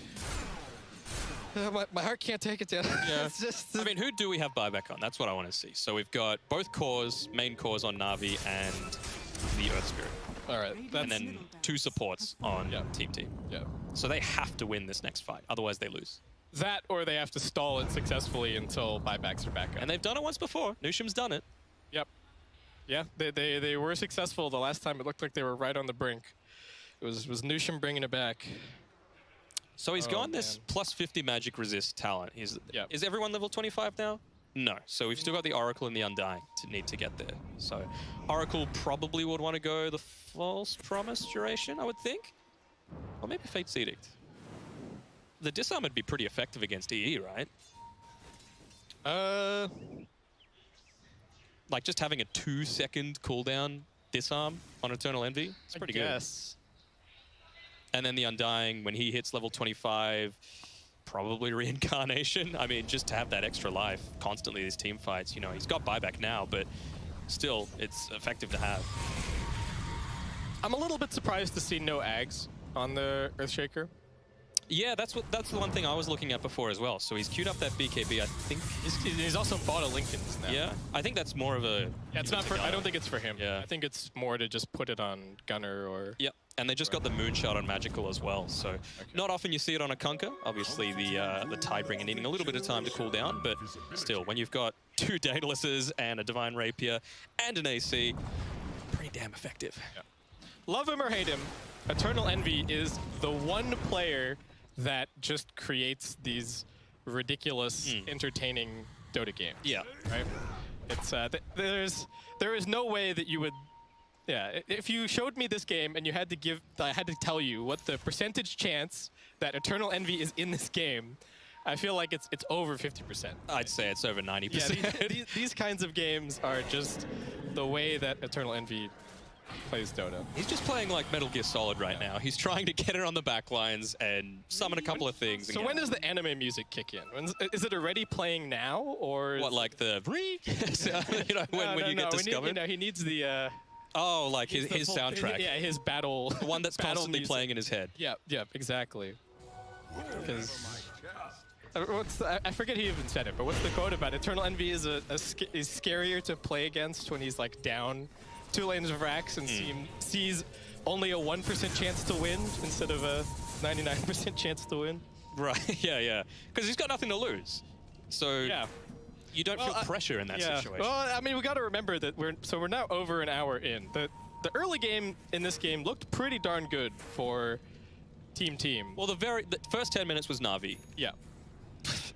D: My heart can't take it down.
E: Yeah. It's just, I mean, who do we have buyback on? That's what I want to see. So we've got both cores, main cores on Navi and the Earth Spirit.
D: All right.
E: And then 2 supports on team.
D: Yeah.
E: So they have to win this next fight. Otherwise, they lose.
D: That or they have to stall it successfully until buybacks are back up.
E: And they've done it once before. Nusham's done it.
D: Yep. Yeah, they were successful the last time. It looked like they were right on the brink. It was Nusham bringing it back.
E: So he's gone this plus 50 magic resist talent. Is everyone level 25 now? No. So we've still got the Oracle and the Undying to need to get there. So Oracle probably would want to go the False Promise duration, I would think. Or maybe Fate's Edict. The disarm would be pretty effective against EE, right? Like just having a 2-second cooldown disarm on Eternal Envy, it's pretty good. And then the Undying, when he hits level 25, probably Reincarnation. I mean, just to have that extra life constantly, these team fights, you know, he's got buyback now, but still, it's effective to have.
D: I'm a little bit surprised to see no Ags on the Earthshaker.
E: Yeah, that's the one thing I was looking at before as well. So he's queued up that BKB, I think.
D: He's also bought a Lincoln's now.
E: Yeah, I think that's more of a...
D: Yeah, it's not for... I don't think it's for him.
E: Yeah.
D: I think it's more to just put it on Gunner or...
E: Yep, and they just got the Moonshot on Magical as well. So not often you see it on a Kunkka. Obviously, the Tidebringer needing a little bit of time to cool down, but still, when you've got 2 Daedalus and a Divine Rapier and an AC, pretty damn effective.
D: Yeah. Love him or hate him, Eternal Envy is the one player that just creates these ridiculous, entertaining Dota games.
E: Yeah.
D: Right? It's there is no way that you would. Yeah, if you showed me this game and you had to I had to tell you what the percentage chance that Eternal Envy is in this game, I feel like it's over 50%.
E: I'd say it's over 90%.
D: Yeah, these kinds of games are just the way that Eternal Envy plays Dota.
E: He's just playing like Metal Gear Solid right now. He's trying to get it on the back lines and summon a couple of things.
D: So when does the anime music kick in? Is it already playing now, or
E: what, like the you know, when you get discovered?
D: He needs the
E: oh, like his soundtrack.
D: Yeah, his battle.
E: The one that's
D: battle
E: constantly
D: music.
E: playing in his head.
D: Yeah, exactly. Because I forget who even said it, but what's the quote about Eternal Envy is is scarier to play against when he's like down 2 lanes of racks and sees only a 1% chance to win instead of a 99% chance to win.
E: Right. Yeah. Because he's got nothing to lose. So
D: Yeah.
E: you don't feel pressure in that situation.
D: Well, I mean, we got to remember that we're now over an hour in. The early game in this game looked pretty darn good for Team.
E: Well, the first 10 minutes was Navi.
D: Yeah.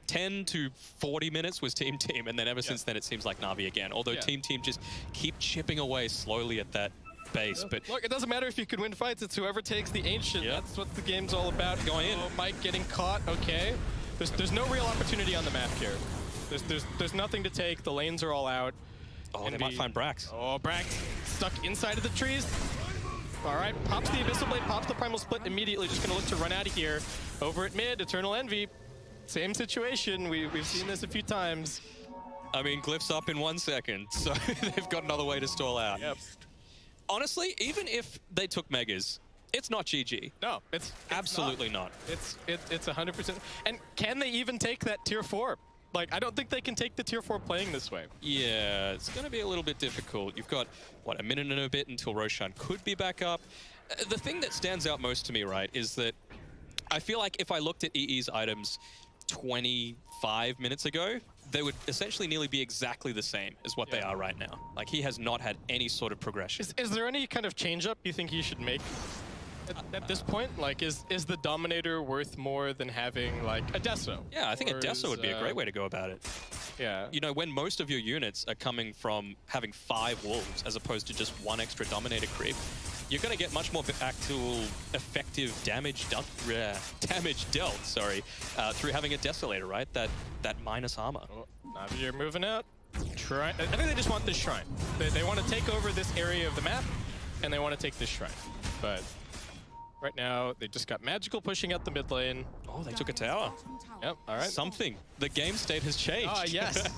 E: 10 to 40 minutes was Team, and then ever since then it seems like Navi again. Although Team just keep chipping away slowly at that base. But
D: look, it doesn't matter if you can win fights. It's whoever takes the Ancient. That's what the game's all about.
E: Going in.
D: Oh, Mike getting caught. Okay. There's no real opportunity on the map here. There's nothing to take. The lanes are all out.
E: oh, they might find Brax.
D: Oh, Brax stuck inside of the trees. All right, pops the Abyssal Blade, pops the Primal Split immediately. Just going to look to run out of here. Over at mid, Eternal Envy. Same situation. We've seen this a few times.
E: I mean, Glyph's up in 1 second, so they've got another way to stall out.
D: Yep.
E: Honestly, even if they took Megas, it's not GG.
D: No, it's
E: Absolutely not.
D: It's 100%. And can they even take that tier 4? Like, I don't think they can take the tier 4 playing this way.
E: Yeah, it's going to be a little bit difficult. You've got, what, a minute and a bit until Roshan could be back up. The thing that stands out most to me, right, is that I feel like if I looked at EE's items 25 minutes ago, they would essentially nearly be exactly the same as what they are right now. Like, he has not had any sort of progression.
D: Is there any kind of change-up you think he should make at this point? Like, is the Dominator worth more than having, like, a Deso?
E: Yeah, I think a Deso would be a great way to go about it.
D: Yeah.
E: You know, when most of your units are coming from having 5 Wolves as opposed to just 1 extra Dominator creep, you're going to get much more actual effective damage dealt, through having a Desolator, right? That minus armor.
D: Oh, Navi, you're moving out. Shrine. I think they just want this shrine. They want to take over this area of the map, and they want to take this shrine. But right now, they just got Magical pushing out the mid lane.
E: Oh, they took a tower.
D: Yep, all right.
E: Something. The game state has changed.
D: Ah, yes.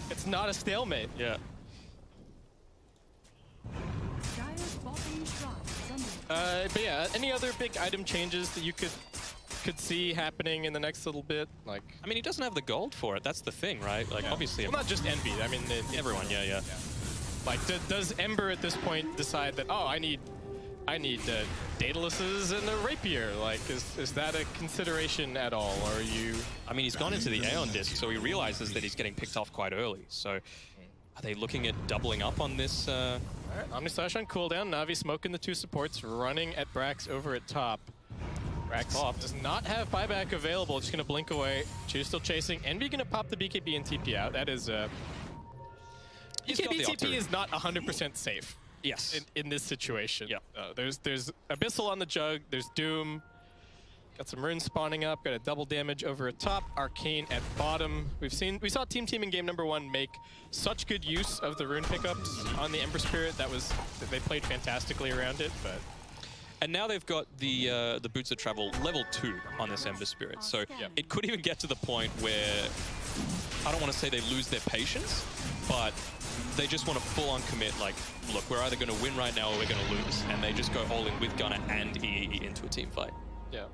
D: It's not a stalemate.
E: Yeah.
D: But yeah, any other big item changes that you could see happening in the next little bit? Like,
E: I mean, he doesn't have the gold for it. That's the thing, right? Like, obviously,
D: well, not just Envy. I mean,
E: everyone. Yeah.
D: Like, does Ember at this point decide that, oh, I need Daedaluses and a Rapier? Like, is that a consideration at all? Or are you?
E: I mean, he's gone into the Aeon disc, so he realizes that he's getting picked off quite early. So, are they looking at doubling up on this?
D: All right, Omnislash on cooldown. Navi smoking the 2 supports, running at Brax over at top. Brax does not have buyback available. Just going to blink away. Chew still chasing. Envy going to pop the BKB and TP out. That is... BKB TP is not 100% safe.
E: Yes.
D: In this situation.
E: Yeah.
D: There's Abyssal on the Jug. There's Doom. Got some runes spawning up. Got a double damage over at top. Arcane at bottom. We saw Team in game number 1 make such good use of the rune pickups on the Ember Spirit. They played fantastically around it, but.
E: And now they've got the Boots of Travel level 2 on this Ember Spirit. So it could even get to the point where, I don't want to say they lose their patience, but they just want to full-on commit, like, look, we're either going to win right now or we're going to lose. And they just go all in with Gunner and EE into a team fight.
D: Yeah.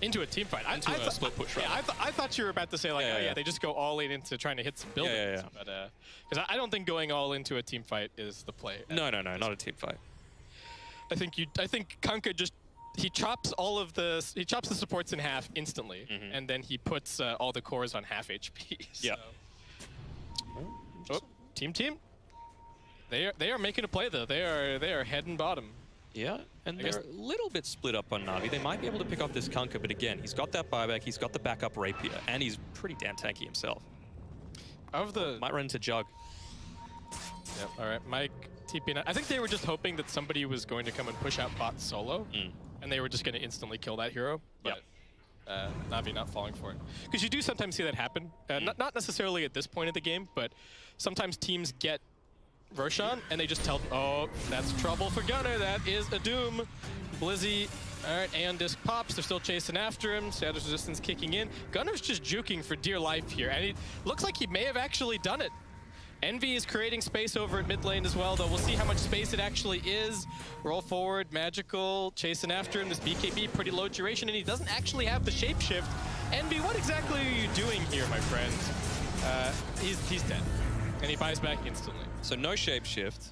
D: Into a team fight.
E: Into a split push, right?
D: Yeah, I thought you were about to say, like, they just go all in into trying to hit some buildings.
E: Yeah.
D: But, because I don't think going all into a team fight is the play.
E: No, not a team fight.
D: I think Kunkka just he chops the supports in half instantly, and then he puts all the cores on half HP. So.
E: Yeah.
D: Oh, team. They are making a play though. They are heading bottom.
E: Yeah, and they're a little bit split up on Navi. They might be able to pick off this Kunkka, but again, he's got that buyback, he's got the backup Rapier, and he's pretty damn tanky himself. Might run into Jug.
D: Yep. All right, Mike. TP. I think they were just hoping that somebody was going to come and push out bot solo, and they were just going to instantly kill that hero. But Navi not falling for it. Because you do sometimes see that happen. Not necessarily at this point of the game, but sometimes teams get Roshan, and they just tell them, oh, that's trouble for Gunnar. That is a doom. Blizzy, all right, Aeon Disc pops. They're still chasing after him. Shadow's Resistance kicking in. Gunnar's just juking for dear life here, and it looks like he may have actually done it. Envy is creating space over at mid lane as well, though. We'll see how much space it actually is. Roll forward, Magical, chasing after him. This BKB, pretty low duration, and he doesn't actually have the shapeshift. Envy, what exactly are you doing here, my friend? He's dead, and he buys back instantly.
E: So no shapeshift,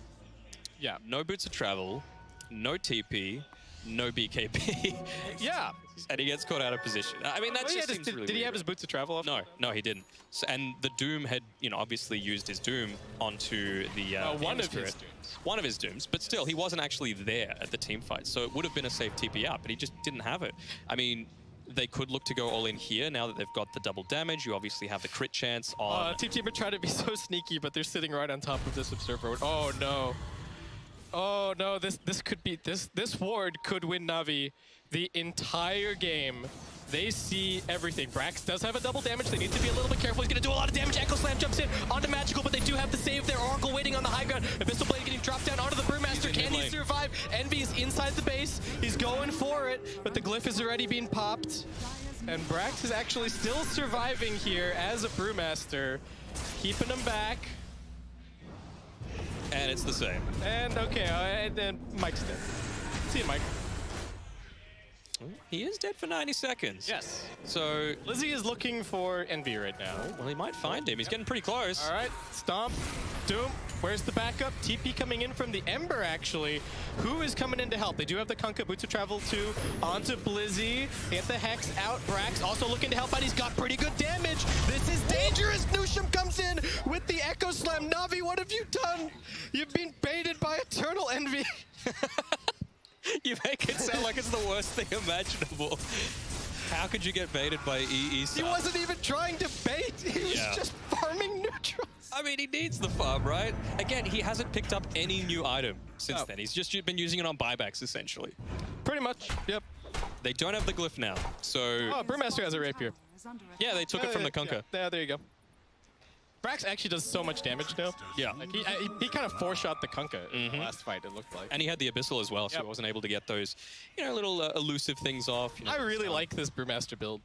D: Yeah.
E: no boots of travel, no TP, no BKB.
D: Yeah.
E: And he gets caught out of position. I mean, that
D: Oh, yeah,
E: just seems really
D: did he have
E: weird.
D: his boots of travel off?
E: No, he didn't. So, and the Doom had, obviously used his Doom onto the
D: one
E: Demon
D: of his
E: Spirit.
D: Dooms.
E: One of his Dooms, but still, he wasn't actually there at the team fight, so it would have been a safe TP out, but he just didn't have it. I mean, they could look to go all in here now that they've got the double damage. You obviously have the crit chance on...
D: Team are trying to be so sneaky, but they're sitting right on top of this observer. Oh no. Oh no, this could be, this ward could win Navi the entire game. They see everything. Brax does have a double damage. They need to be a little bit careful. He's going to do a lot of damage. Echo Slam jumps in onto Magical, but they do have to save their Oracle waiting on the high ground. Abyssal Blade getting dropped down onto the Brewmaster. Can he survive? Envy's inside the base. He's going for it, but the glyph is already being popped. And Brax is actually still surviving here as a Brewmaster, keeping him back.
E: And it's the same.
D: And okay, and then Mike's dead. See you, Mike.
E: He is dead for 90 seconds.
D: Yes.
E: So,
D: Lizzie is looking for Envy right now.
E: well, he might find him. He's getting pretty close.
D: All right, Stomp, Doom. Where's the backup? TP coming in from the Ember, actually. Who is coming in to help? They do have the Kunkka, Boots of Travel 2 onto Blizzy. Get the Hex out. Brax also looking to help out. He's got pretty good damage. This is dangerous. Nusham comes in with the Echo Slam. Navi, what have you done? You've been baited by Eternal Envy.
E: You make it sound like it's the worst thing imaginable. How could you get baited by EE?
D: He wasn't even trying to bait. He was just farming neutrals.
E: I mean, he needs the farm, right? Again, he hasn't picked up any new item since
D: No.
E: then. He's just been using it on buybacks, essentially.
D: Pretty much, yep.
E: They don't have the glyph now, so...
D: Oh, Brewmaster has a rapier.
E: Yeah, they took it from the Kunkka.
D: Yeah, there you go. Brax actually does so much damage now.
E: Yeah.
D: Like he kind of four-shot the Kunkka in the last fight, it looked like.
E: And he had the Abyssal as well, so he wasn't able to get those, little elusive things off.
D: I really like this Brewmaster build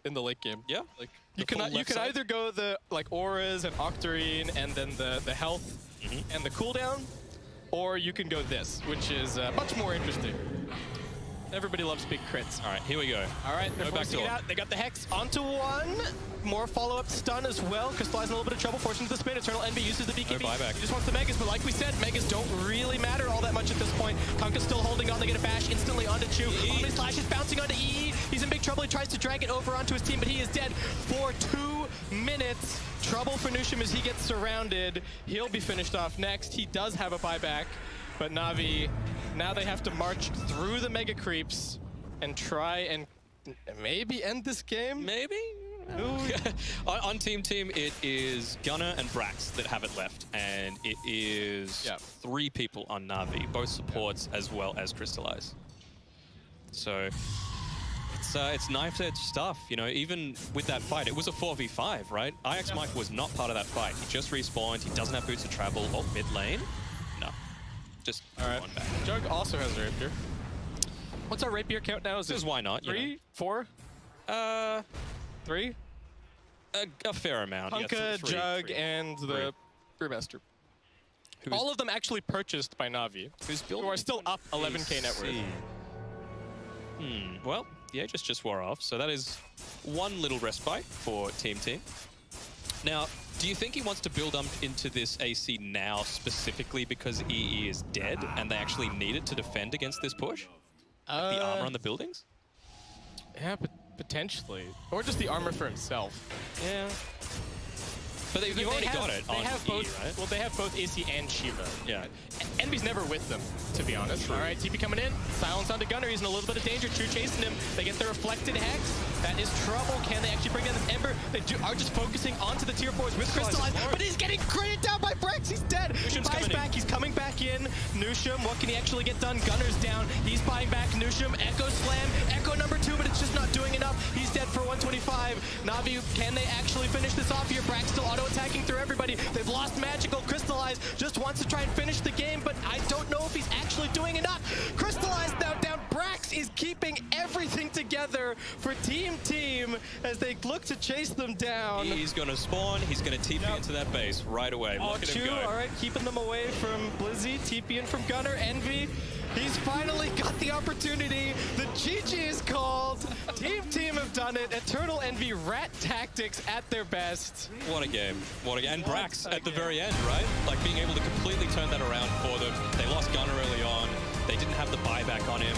D: in the late game.
E: Yeah.
D: Like
E: The
D: you can
E: full left side.
D: either go the auras and Octarine and then the health and the cooldown, or you can go this, which is much more interesting. Everybody loves big crits.
E: All right, here we go.
D: All right, they're
E: No
D: forcing it
E: backdoor.
D: out. They got the Hex onto one. More follow-up stun as well. Crystallizing a little bit of trouble, forcing to the spin. Eternal Envy uses the BKB.
E: No buyback.
D: He just wants the Megas, but like we said, Megas don't really matter all that much at this point. Kunkka's still holding on. They get a bash instantly onto Chu. Omni Slash is bouncing onto EE. He's in big trouble. He tries to drag it over onto his team, but he is dead for 2 minutes. Trouble for Nusham as he gets surrounded. He'll be finished off next. He does have a buyback, but Navi, now they have to march through the Mega Creeps and try and maybe end this game?
E: Maybe? on Team, it is Gunnar and Brax that have it left, and it is 3 people on Navi, both supports as well as Crystallize. So it's knife-edge stuff, even with that fight. It was a 4v5, right? IX Mike was not part of that fight. He just respawned. He doesn't have boots to travel or mid lane. No. Just one back.
D: Jug also has a rapier. What's our rapier count now? Is
E: Because why not?
D: 3, 4? 3?
E: A fair amount.
D: Kunkka,
E: three,
D: Jug, and the Brewmaster. All of them actually purchased by Navi, who are still up 11k net worth.
E: Well, the Aegis just wore off, so that is one little respite for Team. Now, do you think he wants to build up into this AC now specifically because EE is dead and they actually need it to defend against this push? Like the armor on the buildings?
D: Yeah, but potentially. Or just the armor for himself.
E: Yeah. But they've already got it
D: They
E: on
D: have
E: EE,
D: both,
E: right?
D: well, they have both AC and Shiva.
E: Yeah.
D: Envy's never with them, to be honest. All right, TP coming in. Silence onto Gunnar. He's in a little bit of danger. True chasing him. They get the reflected Hex. That is trouble. Can they actually bring down this Ember? They are just focusing onto the tier 4s with Crystallize, but he's getting graded down by Brex. He's dead. He buys back. He's coming back in. Nusham, what can he actually get done? Gunner's down. He's buying back Nusham. Echo slam. Echo number 2, but it's just not doing enough. He's dead for 125. Navi, can they actually finish this off here? Brax still auto-attacking through everybody. They've lost Magical. Crystallize just wants to try and finish the game, but I don't know if he's actually doing enough. Crystallize now down. Brax is keeping everything together for Team as they look to chase them down.
E: He's going to spawn. He's going to TP into that base right away. Look at him go.
D: All right, keeping them away from Blizzy. TP in from Gunner. Envy. He's finally got the opportunity. The GG is called. Team have done it. Eternal Envy, Rat Tactics at their best.
E: What a game. What a game. And Brax at the very end, right? Like being able to completely turn that around for them. They lost Gunner early on. They didn't have the buyback on him.